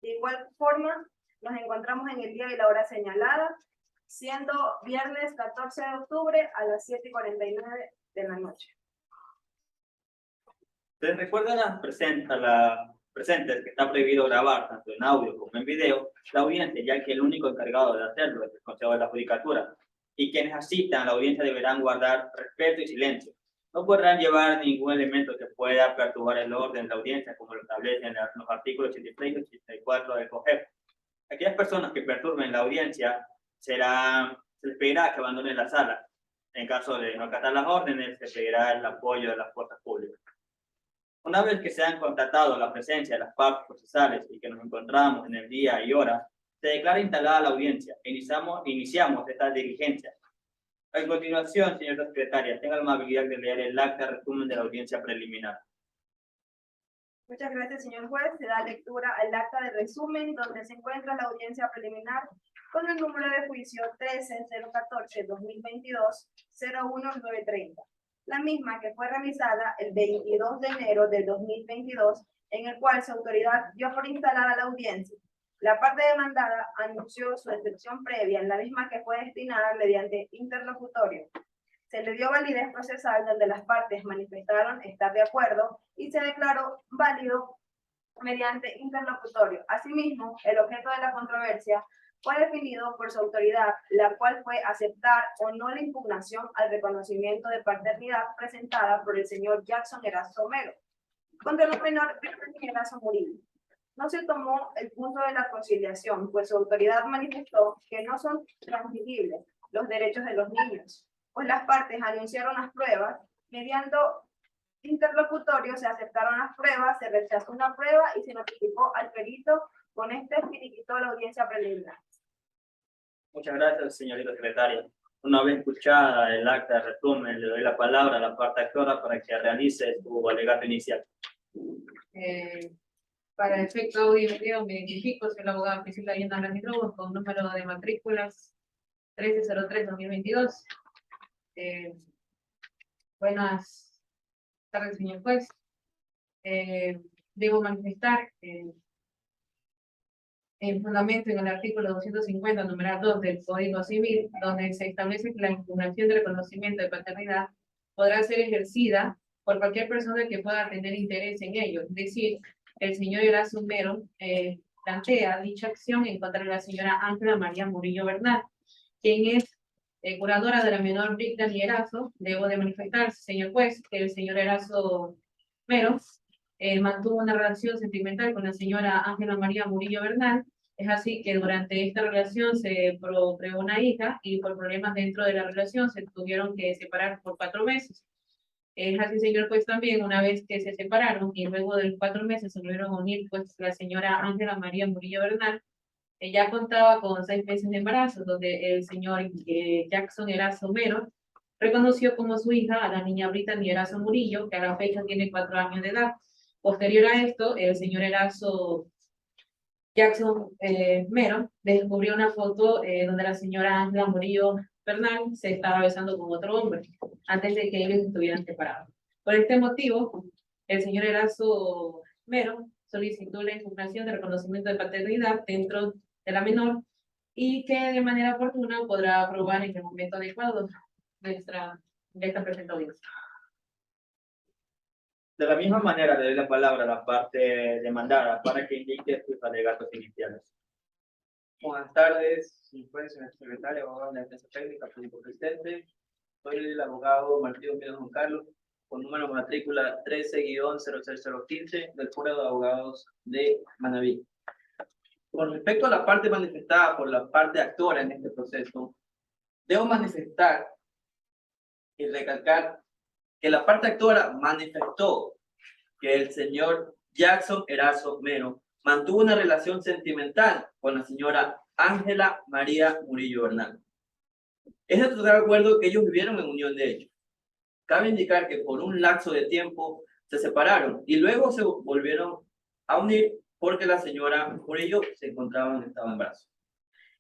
De igual forma, nos encontramos en el día y la hora señalada, siendo viernes 14 de octubre a las 7:49 de la noche. Se recuerda a las presentes que está prohibido grabar tanto en audio como en video la audiencia, ya que el único encargado de hacerlo es el Consejo de la Judicatura, y quienes asistan a la audiencia deberán guardar respeto y silencio. No podrán llevar ningún elemento que pueda perturbar el orden de la audiencia, como lo establecen los artículos 83 y 84 del COGEP. Aquellas personas que perturben la audiencia se les pedirá que abandonen la sala. En caso de no acatar las órdenes, se pedirá el apoyo de las fuerzas públicas. Una vez que se han constatado la presencia de las partes procesales y que nos encontramos en el día y hora, se declara instalada la audiencia e iniciamos esta diligencia. A continuación, señora secretaria, tenga la amabilidad de leer el acta resumen de la audiencia preliminar. Muchas gracias, señor juez. Se da lectura al acta de resumen donde se encuentra la audiencia preliminar con el número de juicio 13-014-2022-01930. La misma que fue revisada el 22 de enero del 2022, en el cual su autoridad dio por instalada la audiencia. La parte demandada anunció su excepción previa en la misma que fue destinada mediante interlocutorio. Se le dio validez procesal donde las partes manifestaron estar de acuerdo y se declaró válido mediante interlocutorio. Asimismo, el objeto de la controversia fue definido por su autoridad, la cual fue aceptar o no la impugnación al reconocimiento de paternidad presentada por el señor Jackson Erazo Mero contra el menor Erazo Murillo. No se tomó el punto de la conciliación, pues su autoridad manifestó que no son transmisibles los derechos de los niños, pues las partes anunciaron las pruebas, mediante interlocutorio se aceptaron las pruebas, se rechazó una prueba y se notificó al perito. Con este finiquitó la audiencia preliminar. Muchas gracias, señorita secretaria. Una vez escuchada el acta de resumen, le doy la palabra a la parte actora para que realice su alegato inicial. Para el efecto audio y video, me identifico, soy la abogada Priscila Dayana Lajidrobo con número de matrículas 1303-2022. Buenas tardes, señor juez. Debo manifestar en fundamento en el artículo 250, numeral 2 del Código Civil, donde se establece que la impugnación de reconocimiento de paternidad podrá ser ejercida por cualquier persona que pueda tener interés en ello. Es decir, el señor Erazo Mero plantea dicha acción en contra de la señora Ángela María Murillo Bernal, quien es curadora de la menor Brittany Erazo. Debo de manifestar, señor juez, que el señor Erazo Mero mantuvo una relación sentimental con la señora Ángela María Murillo Bernal. Es así que durante esta relación se procreó una hija y por problemas dentro de la relación se tuvieron que separar por 4 meses. Es así, señor juez, también una vez que se separaron y luego de los 4 meses se volvieron a unir, pues la señora Ángela María Murillo Bernal ya contaba con 6 meses de embarazo, donde el señor Jackson Erazo Mero reconoció como su hija a la niña Brittany Erazo Murillo, que a la fecha tiene 4 años de edad. Posterior a esto, el señor Erazo Jackson Mero descubrió una foto donde la señora Ángela Murillo Bernal se estaba besando con otro hombre, antes de que ellos estuvieran separados. Por este motivo, el señor Erazo Mero solicitó la impugnación de reconocimiento de paternidad dentro de la menor y que de manera oportuna podrá aprobar en el momento adecuado de esta presente audiencia. De la misma manera, le doy la palabra a la parte demandada para que indique sus alegatos iniciales. Buenas tardes, señor juez, señor secretario, abogado de la defensa técnica, público presidente. Soy el abogado Martillo Mundina Juan Carlos, con número de matrícula 13-00015 del Jurado de Abogados de Manabí. Con respecto a la parte manifestada por la parte actora en este proceso, debo manifestar y recalcar que la parte actora manifestó que el señor Jackson Erazo Mero mantuvo una relación sentimental con la señora Ángela María Murillo Bernal. Es de total acuerdo que ellos vivieron en unión de hecho. Cabe indicar que por un lapso de tiempo se separaron y luego se volvieron a unir porque la señora Murillo se encontraba en estado de embarazo.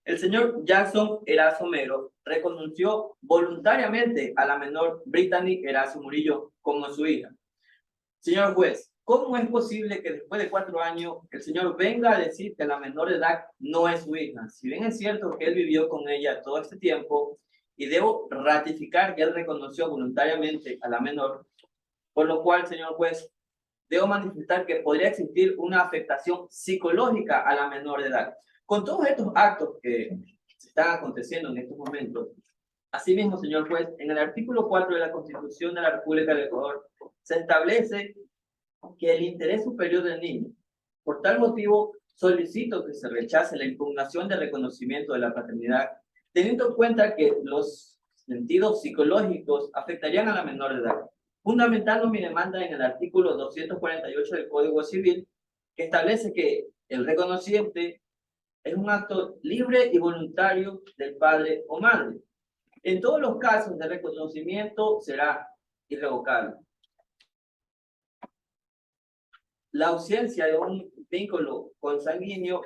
El señor Jackson Erazo Mero reconoció voluntariamente a la menor Brittany Erazo Murillo como su hija. Señor juez, ¿cómo es posible que después de 4 años el señor venga a decir que la menor de edad no es su hija? Si bien es cierto que él vivió con ella todo este tiempo, y debo ratificar que él reconoció voluntariamente a la menor, por lo cual, señor juez, debo manifestar que podría existir una afectación psicológica a la menor de edad. Con todos estos actos que se están aconteciendo en estos momentos, asimismo, señor juez, en el artículo 4 de la Constitución de la República del Ecuador se establece que el interés superior del niño. Por tal motivo, solicito que se rechace la impugnación de reconocimiento de la paternidad, teniendo en cuenta que los sentidos psicológicos afectarían a la menor de edad, fundamentando mi demanda en el artículo 248 del Código Civil, que establece que el reconociente es un acto libre y voluntario del padre o madre. En todos los casos de reconocimiento será irrevocable. La ausencia de un vínculo consanguíneo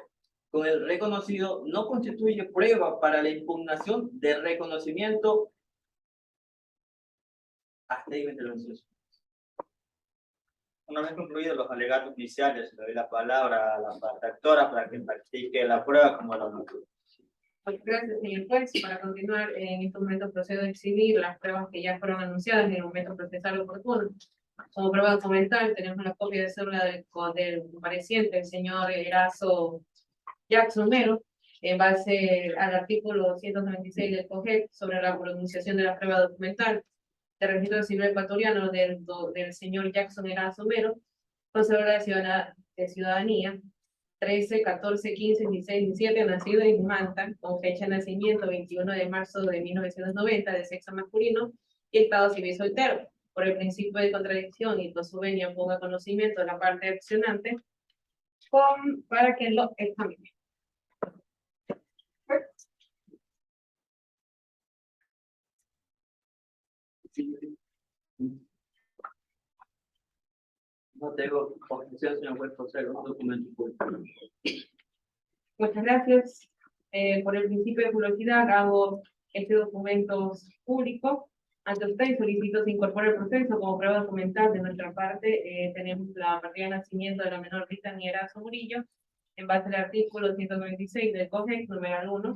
con el reconocido no constituye prueba para la impugnación de reconocimiento. Hasta ahí mi intervención. Una vez concluidos los alegatos iniciales, le doy la palabra a la parte actora para que practique la prueba como la noticia. Gracias, señor juez. Para continuar, en este momento procedo a exhibir las pruebas que ya fueron anunciadas en el momento procesal oportuno. Como prueba documental, tenemos la copia de cédula del compareciente, el señor Erazo Jackson Mero, en base al artículo 296 del COGEC sobre la pronunciación de la prueba documental del registro civil ecuatoriano del señor Jackson Erazo Mero, con cédula de ciudadanía 13, 14, 15, 16, 17, nacido en Manta, con fecha de nacimiento 21 de marzo de 1990, de sexo masculino, y estado civil soltero. Por el principio de contradicción y por su venia ponga conocimiento de la parte accionante para que lo examine. No tengo objeción, señor juez, por ser un documento público. Muchas gracias. Por el principio de publicidad hago este documento público. Ante usted solicito se incorpore el proceso como prueba documental de nuestra parte. Tenemos la partida de nacimiento de la menor Brittany Erazo Murillo, en base al artículo 196 del COGEC, numeral 1.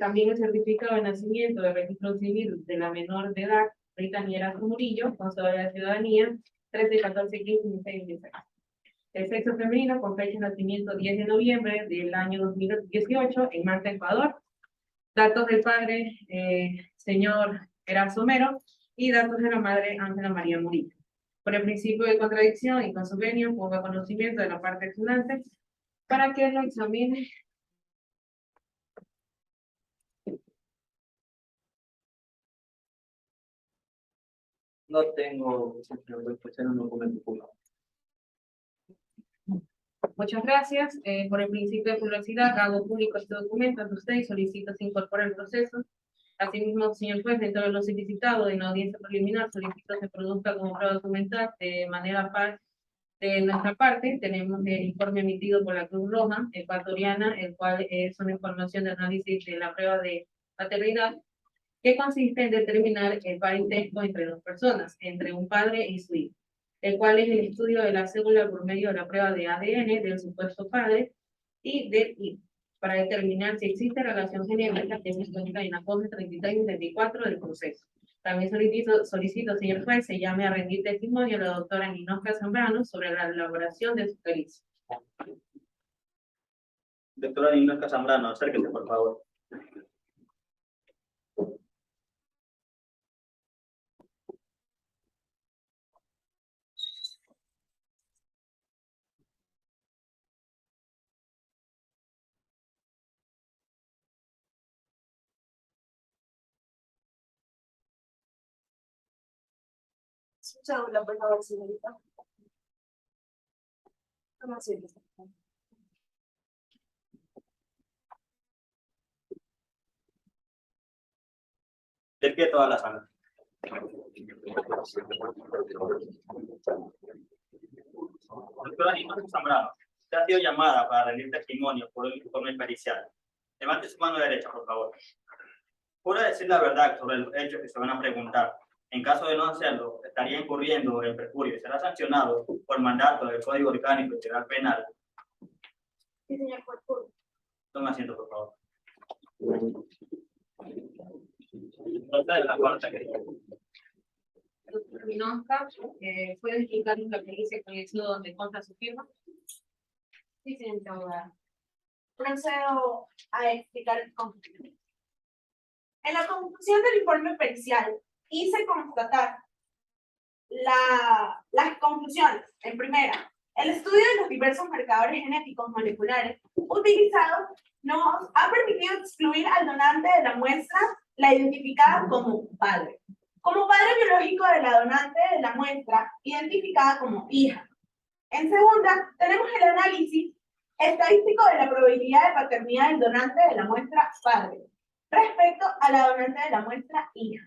También el certificado de nacimiento del registro civil de la menor de edad, Brittany Erazo Murillo, con cédula de ciudadanía, 13, 14, 15, 16, 16. El sexo femenino con fecha de nacimiento 10 de noviembre del año 2018 en Manta, Ecuador. Datos del padre, señor Erazo Mero, y datos de la madre, Ángela María Murillo. Por el principio de contradicción y con su venio, ponga conocimiento de la parte exonante para que lo examine. No tengo, señor juez, por ser un documento público. Muchas gracias. Por el principio de publicidad, hago público este documento ante usted y solicito se incorpore el proceso. Asimismo, señor juez, dentro de lo solicitado en la audiencia preliminar, solicito se produzca como prueba documental de manera par de nuestra parte. Tenemos el informe emitido por la Cruz Roja ecuatoriana, el cual es una información de análisis de la prueba de paternidad, que consiste en determinar el parentesco entre dos personas, entre un padre y su hijo, el cual es el estudio de la cédula por medio de la prueba de ADN del supuesto padre y del hijo, para determinar si existe relación genética que se encuentra en la cosa 33 y 34 del proceso. También solicito, señor juez, se llame a rendir testimonio a la doctora Ninosca Zambrano sobre la elaboración de su pericia. Doctora Ninosca Zambrano, acérquese, por favor. Su cédula, por favor, señorita. ¿Cómo se dice? De pie toda la sala. Doctora Ninoska Zambrano, usted ha sido llamada para rendir testimonio por un informe pericial. Levante su mano derecha, por favor. Jura decir la verdad sobre los hechos que se van a preguntar. En caso de no hacerlo, estaría incurriendo en perjurio y será sancionado por mandato del Código Orgánico Integral Penal. Sí, señor juez. Tome asiento, por favor. Doctora de la cuarta. Doctor Ninoska, ¿puede explicarnos la pericia con el sudo donde consta su firma? Sí, señorita abogada. Procedo a explicar el contenido. En la conclusión del informe pericial, hice constatar las conclusiones. En primera, el estudio de los diversos marcadores genéticos moleculares utilizados nos ha permitido excluir al donante de la muestra, la identificada como padre. Como padre biológico de la donante de la muestra, identificada como hija. En segunda, tenemos el análisis estadístico de la probabilidad de paternidad del donante de la muestra padre respecto a la donante de la muestra hija.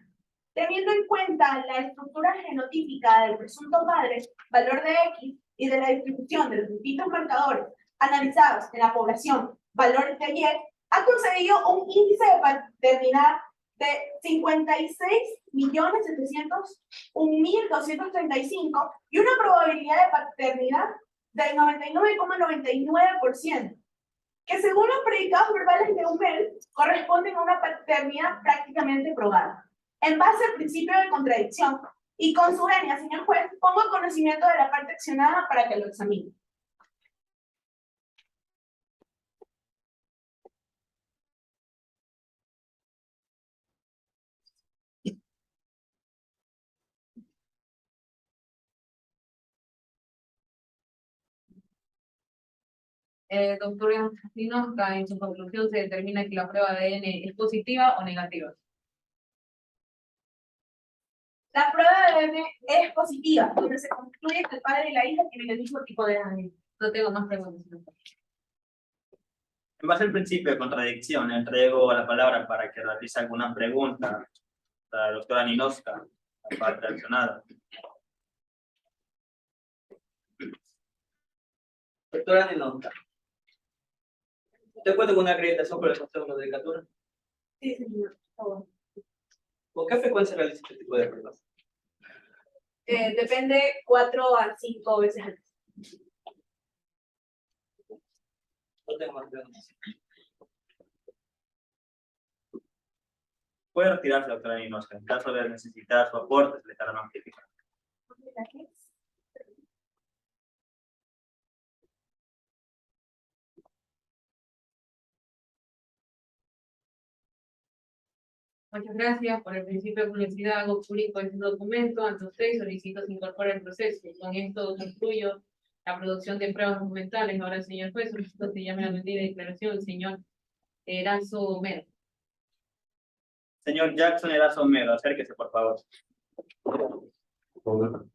Teniendo en cuenta la estructura genotípica del presunto padre, valor de X, y de la distribución de los distintos marcadores analizados en la población, valor de Y, ha conseguido un índice de paternidad de 56.701.235 y una probabilidad de paternidad del 99,99%, que según los predicados verbales de Hummel corresponden a una paternidad prácticamente probada. En base al principio de contradicción y con su venia, señor juez, pongo el conocimiento de la parte accionada para que lo examine. Doctor Ninoska, en su conclusión se determina que la prueba de ADN es positiva o negativa. La prueba de ADN es positiva, donde se concluye que el padre y la hija tienen el mismo tipo de ADN. No tengo más preguntas, señor. En base al principio de contradicción, entrego la palabra para que realice alguna pregunta a la doctora Ninoska, la parte accionada. Doctora Ninoska, ¿usted cuenta con una acreditación por el Consejo de Judicatura? Sí, señor. ¿Con qué frecuencia realiza este tipo de pruebas? Depende 4 a 5 veces al mes. No tengo más preguntas. Puede retirarse, doctora Ninoska. En caso de necesitar su aporte, se le estará notificando. Muchas gracias. Por el principio de publicidad hago público este documento ante usted y solicito se incorpore al proceso. Con esto concluyo la producción de pruebas documentales. Ahora, señor juez, solicito que llame a la rendida de declaración el señor Erazo Mero. Señor Jackson Erazo Mero, acérquese, por favor. Por favor.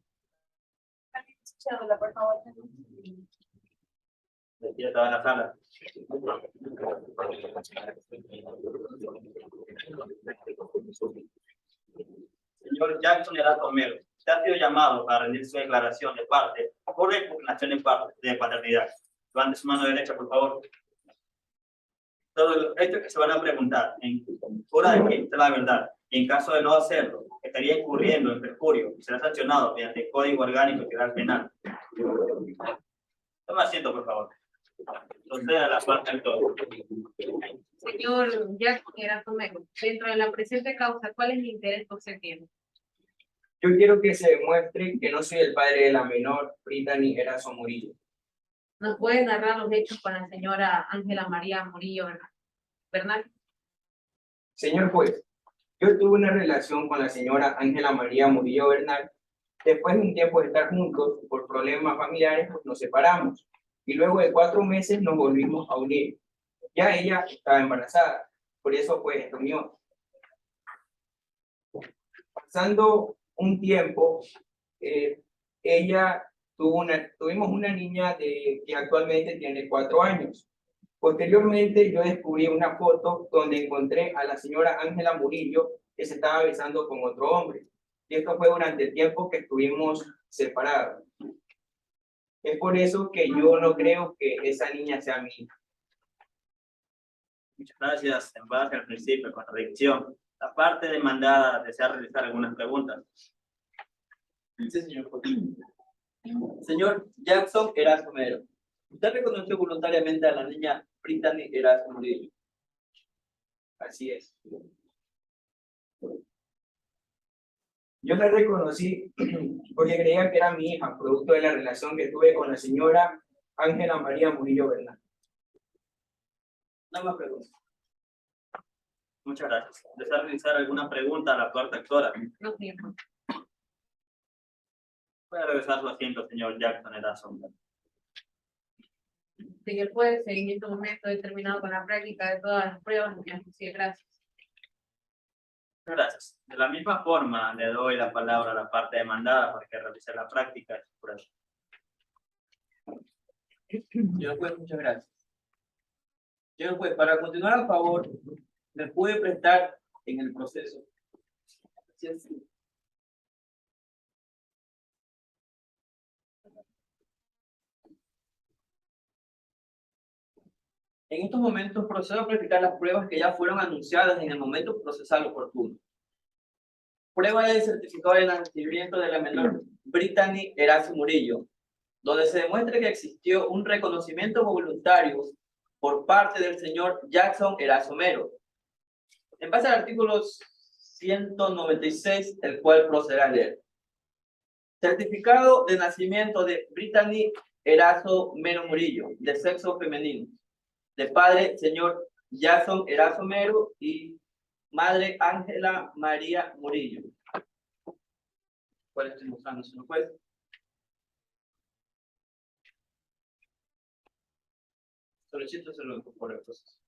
Ya estaba en la sala. Señor Jackson Erazo Mero, usted ha sido llamado para rendir su declaración de parte por la impugnación de paternidad. Levante su mano derecha, por favor. Todos los hechos que se van a preguntar, en hora de que esté la verdad, y en caso de no hacerlo, estaría incurriendo en perjurio y será sancionado mediante el Código Orgánico Integral Penal. Toma asiento, por favor. Entonces, a la parte del todo. Señor Jackson Erazo Mero, dentro de la presente causa, ¿cuál es el interés que usted tiene? Yo quiero que se demuestre que no soy el padre de la menor Brittany Erazo Murillo. ¿Nos puede narrar los hechos con la señora Ángela María Murillo Bernal? Señor juez, yo tuve una relación con la señora Ángela María Murillo Bernal. Después de un tiempo de estar juntos, por problemas familiares, pues nos separamos. Y luego de 4 meses nos volvimos a unir. Ya ella estaba embarazada, por eso pues se unió. Pasando un tiempo, tuvimos una niña que actualmente tiene 4 años. Posteriormente, yo descubrí una foto donde encontré a la señora Ángela Murillo que se estaba besando con otro hombre. Y esto fue durante el tiempo que estuvimos separados. Es por eso que yo no creo que esa niña sea mi hija. Muchas gracias. En base al principio de contradicción, la parte demandada desea realizar algunas preguntas. Sí, señor juez. Señor Jackson Erazo Mero, ¿usted reconoció voluntariamente a la niña Brittany Erazo Murillo? Así es. Yo la reconocí porque creía que era mi hija, producto de la relación que tuve con la señora Ángela María Murillo Bernal. No más preguntas. Muchas gracias. ¿Desea realizar alguna pregunta a la cuarta actora? No, señor juez. Puede regresar a su asiento, señor Jackson Erazo Mero. Señor juez, en este momento he terminado con la práctica de todas las pruebas. Sí, gracias. Muchas gracias. De la misma forma, le doy la palabra a la parte demandada para que realice la práctica de su prueba. Señor juez, muchas gracias. Señor juez, para continuar, a favor, ¿me puede prestar en el proceso? Sí. En estos momentos procedo a practicar las pruebas que ya fueron anunciadas en el momento procesal oportuno. Prueba de certificado de nacimiento de la menor Brittany Erazo Murillo, donde se demuestra que existió un reconocimiento voluntario por parte del señor Jackson Erazo Mero, en base al artículo 196, el cual procederá a leer. Certificado de nacimiento de Brittany Erazo Mero Murillo, de sexo femenino, de padre señor Jackson Erazo Mero y madre Ángela María Murillo. ¿Cuál estoy mostrando, señor juez? Solicito se lo incorpore al proceso.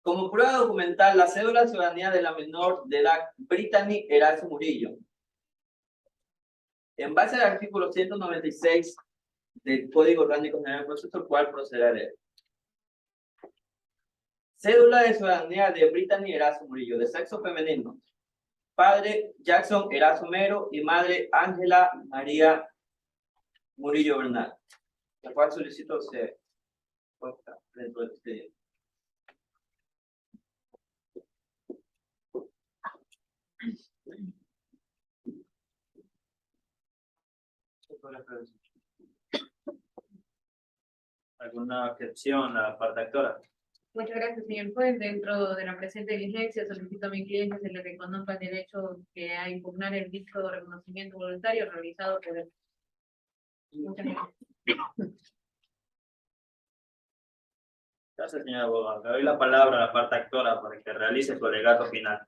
Como prueba documental, la cédula de ciudadanía de la menor de edad Brittany Erazo Murillo. En base al artículo 196 del Código Orgánico General del Proceso, el cual procederá a leer. Cédula de ciudadanía de Brittany Erazo Murillo, de sexo femenino. Padre Jackson Erazo Mero y madre Ángela María Murillo Bernal. La cual solicito se puesta dentro de este. ¿Alguna objeción a la parte actora? Muchas gracias, señor juez. Dentro de la presente diligencia solicito a mi cliente se le reconozca el derecho que a impugnar el dicho de reconocimiento voluntario realizado por él. Muchas gracias. Gracias, señor abogado. Le doy la palabra a la parte actora para que realice su alegato final.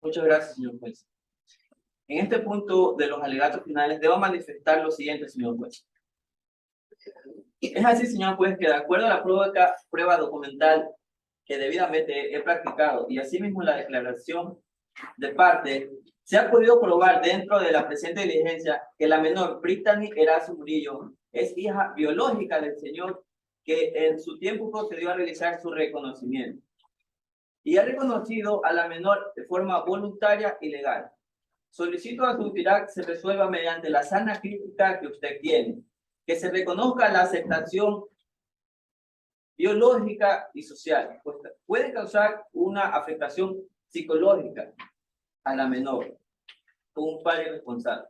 Muchas gracias, señor juez. En este punto de los alegatos finales, debo manifestar lo siguiente, señor juez. Es así, señor juez, que de acuerdo a la prueba documental que debidamente he practicado y asimismo la declaración de parte, se ha podido probar dentro de la presente diligencia que la menor Brittany Erazo Murillo es hija biológica del señor que en su tiempo procedió a realizar su reconocimiento. Y ha reconocido a la menor de forma voluntaria y legal. Solicito a su autoridad se resuelva mediante la sana crítica que usted tiene, que se reconozca la aceptación biológica y social, pues puede causar una afectación psicológica a la menor con un padre responsable.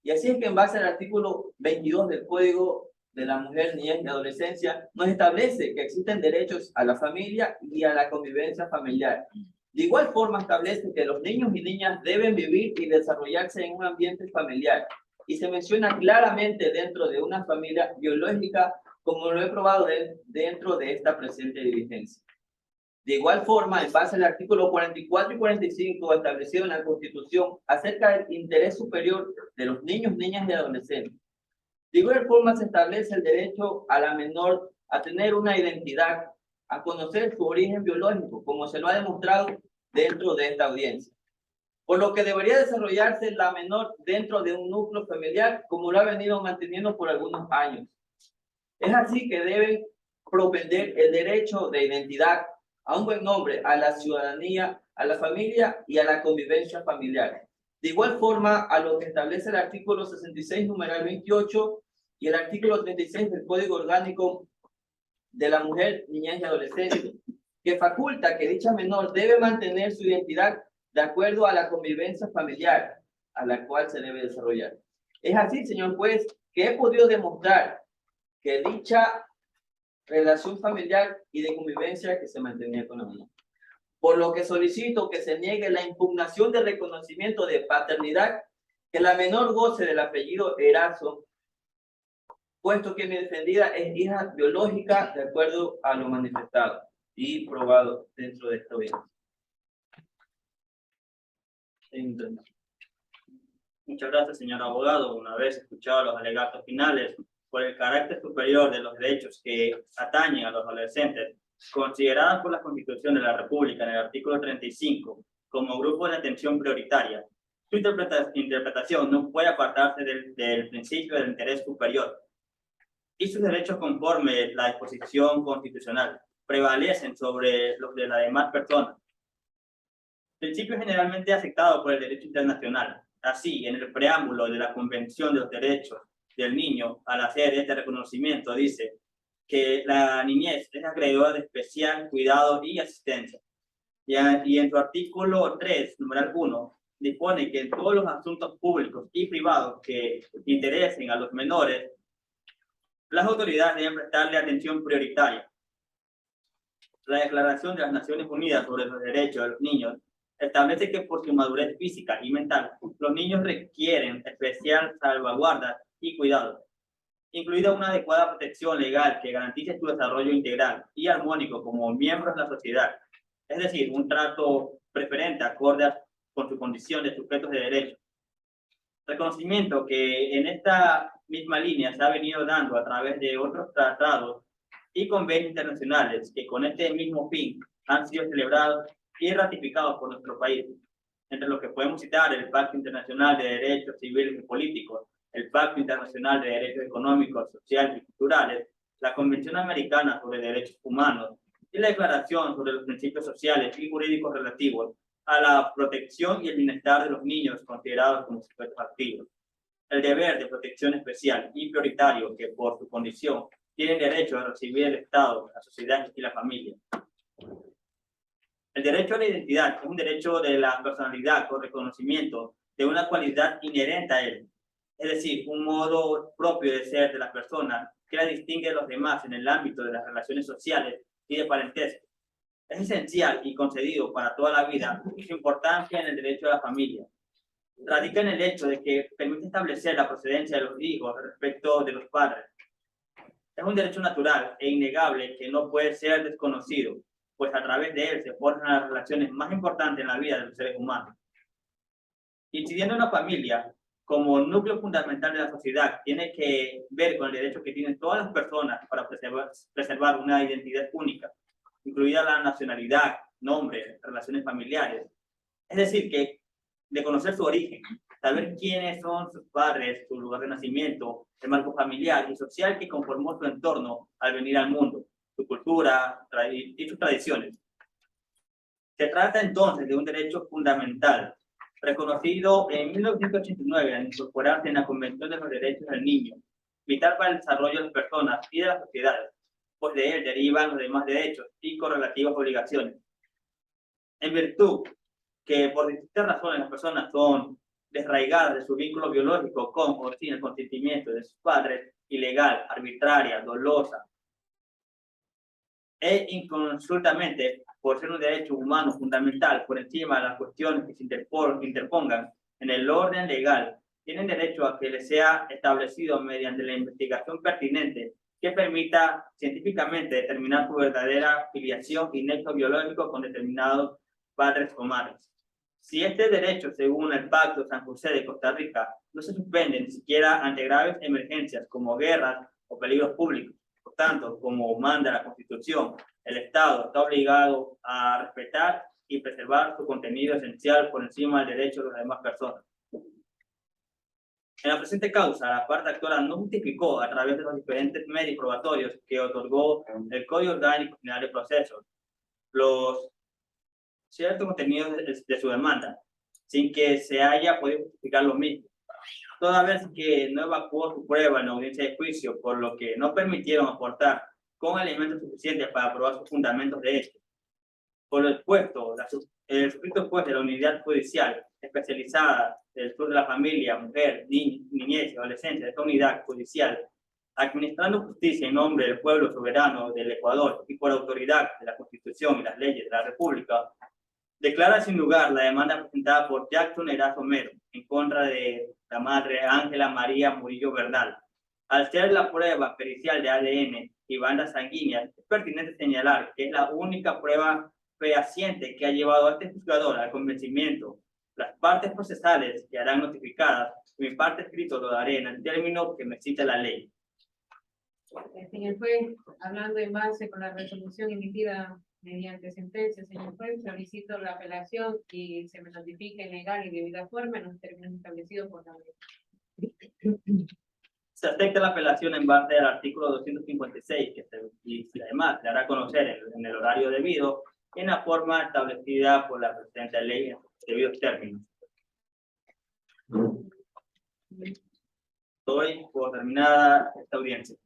Y así es que en base al artículo 22 del Código de la Mujer, Niñez y Adolescencia, nos establece que existen derechos a la familia y a la convivencia familiar. De igual forma establece que los niños y niñas deben vivir y desarrollarse en un ambiente familiar. Y se menciona claramente dentro de una familia biológica, como lo he probado dentro de esta presente diligencia. De igual forma, en base al artículo 44 y 45 establecido en la Constitución acerca del interés superior de los niños, niñas y adolescentes, De igual forma, se establece el derecho a la menor a tener una identidad, a conocer su origen biológico, como se lo ha demostrado dentro de esta audiencia. Por lo que debería desarrollarse la menor dentro de un núcleo familiar, como lo ha venido manteniendo por algunos años. Es así que deben propender el derecho de identidad, a un buen nombre, a la ciudadanía, a la familia y a la convivencia familiar. De igual forma, a lo que establece el artículo 66, numeral 28, y el artículo 36 del Código Orgánico de la Mujer, Niñez y Adolescente, que faculta que dicha menor debe mantener su identidad de acuerdo a la convivencia familiar a la cual se debe desarrollar. Es así, señor juez, que he podido demostrar que dicha relación familiar y de convivencia que se mantenía con la menor. Por lo que solicito que se niegue la impugnación de reconocimiento de paternidad, que la menor goce del apellido Erazo, puesto que mi defendida es hija biológica de acuerdo a lo manifestado y probado dentro de esta audiencia. Muchas gracias, señor abogado. Una vez escuchados los alegatos finales, por el carácter superior de los derechos que atañen a los adolescentes, consideradas por la Constitución de la República en el artículo 35 como grupo de atención prioritaria, su interpretación no puede apartarse del principio del interés superior y sus derechos conforme la disposición constitucional prevalecen sobre los de las demás personas. Principio generalmente aceptado por el derecho internacional. Así, en el preámbulo de la Convención de los Derechos del Niño, al hacer este reconocimiento, dice que la niñez es acreedora de especial cuidado y asistencia. Y en su artículo 3, numeral 1, dispone que en todos los asuntos públicos y privados que interesen a los menores, las autoridades deben prestarle atención prioritaria. La Declaración de las Naciones Unidas sobre los Derechos de los Niños establece que por su madurez física y mental, los niños requieren especial salvaguarda y cuidado, incluida una adecuada protección legal que garantice su desarrollo integral y armónico como miembros de la sociedad, es decir, un trato preferente acorde con su condición de sujetos de derecho. Reconocimiento que en esta misma línea se ha venido dando a través de otros tratados y convenios internacionales que con este mismo fin han sido celebrados y ratificados por nuestro país, entre los que podemos citar el Pacto Internacional de Derechos Civiles y Políticos, el Pacto Internacional de Derechos Económicos, Sociales y Culturales, la Convención Americana sobre Derechos Humanos y la Declaración sobre los Principios Sociales y Jurídicos relativos a la protección y el bienestar de los niños considerados como sujetos activos. El deber de protección especial y prioritario que por su condición tienen derecho a recibir el Estado, la sociedad y la familia. El derecho a la identidad es un derecho de la personalidad con reconocimiento de una cualidad inherente a él, es decir, un modo propio de ser de la persona que la distingue de los demás en el ámbito de las relaciones sociales y de parentesco. Es esencial y concedido para toda la vida su importancia en el derecho a la familia. Radica en el hecho de que permite establecer la procedencia de los hijos respecto de los padres. Es un derecho natural e innegable que no puede ser desconocido, pues a través de él se forjan las relaciones más importantes en la vida de los seres humanos. Incidiendo en la familia, como núcleo fundamental de la sociedad, tiene que ver con el derecho que tienen todas las personas para preservar una identidad única, incluida la nacionalidad, nombre, relaciones familiares. Es decir, que de conocer su origen, saber quiénes son sus padres, su lugar de nacimiento, el marco familiar y social que conformó su entorno al venir al mundo, su cultura y sus tradiciones. Se trata entonces de un derecho fundamental, reconocido en 1989 al incorporarse en la Convención de los Derechos del Niño, vital para el desarrollo de las personas y de las sociedades, pues de él derivan los demás derechos y correlativas obligaciones. En virtud que por distintas razones las personas son desarraigadas de su vínculo biológico con o sin el consentimiento de sus padres, ilegal, arbitraria, dolosa, e inconsultamente por ser un derecho humano fundamental por encima de las cuestiones que se interpongan en el orden legal, tienen derecho a que les sea establecido mediante la investigación pertinente que permita científicamente determinar su verdadera filiación y nexo biológico con determinados padres o madres. Si este derecho, según el Pacto San José de Costa Rica, no se suspende ni siquiera ante graves emergencias como guerras o peligros públicos. Por tanto, como manda la Constitución, el Estado está obligado a respetar y preservar su contenido esencial por encima del derecho de las demás personas. En la presente causa, la parte actora no justificó a través de los diferentes medios probatorios que otorgó el Código Orgánico General de Procesos los ciertos contenidos de su demanda, sin que se haya podido justificar lo mismo, toda vez que no evacuó su prueba en la audiencia de juicio, por lo que no permitieron aportar con elementos suficientes para probar sus fundamentos de hecho. Por lo expuesto, el suscrito juez de la unidad judicial especializada del sur de la familia, mujer, niñez y adolescencia de esta unidad judicial, administrando justicia en nombre del pueblo soberano del Ecuador y por autoridad de la Constitución y las leyes de la República, declara sin lugar la demanda presentada por Jackson Erazo Mero en contra de la madre Ángela María Murillo Bernal. Al ser la prueba pericial de ADN y bandas sanguíneas, es pertinente señalar que es la única prueba fehaciente que ha llevado a este juzgador al convencimiento. Las partes procesales quedarán notificadas y mi parte escrito lo daré en el término que me cita la ley. Señor juez, hablando en base con la resolución emitida mediante sentencia, señor juez, solicito la apelación y se me notifique en legal y debida forma en los términos establecidos por la ley. Se acepta la apelación en base al artículo 256, y además se hará a conocer en el horario debido en la forma establecida por la presente ley en sus debidos términos. Doy por terminada esta audiencia.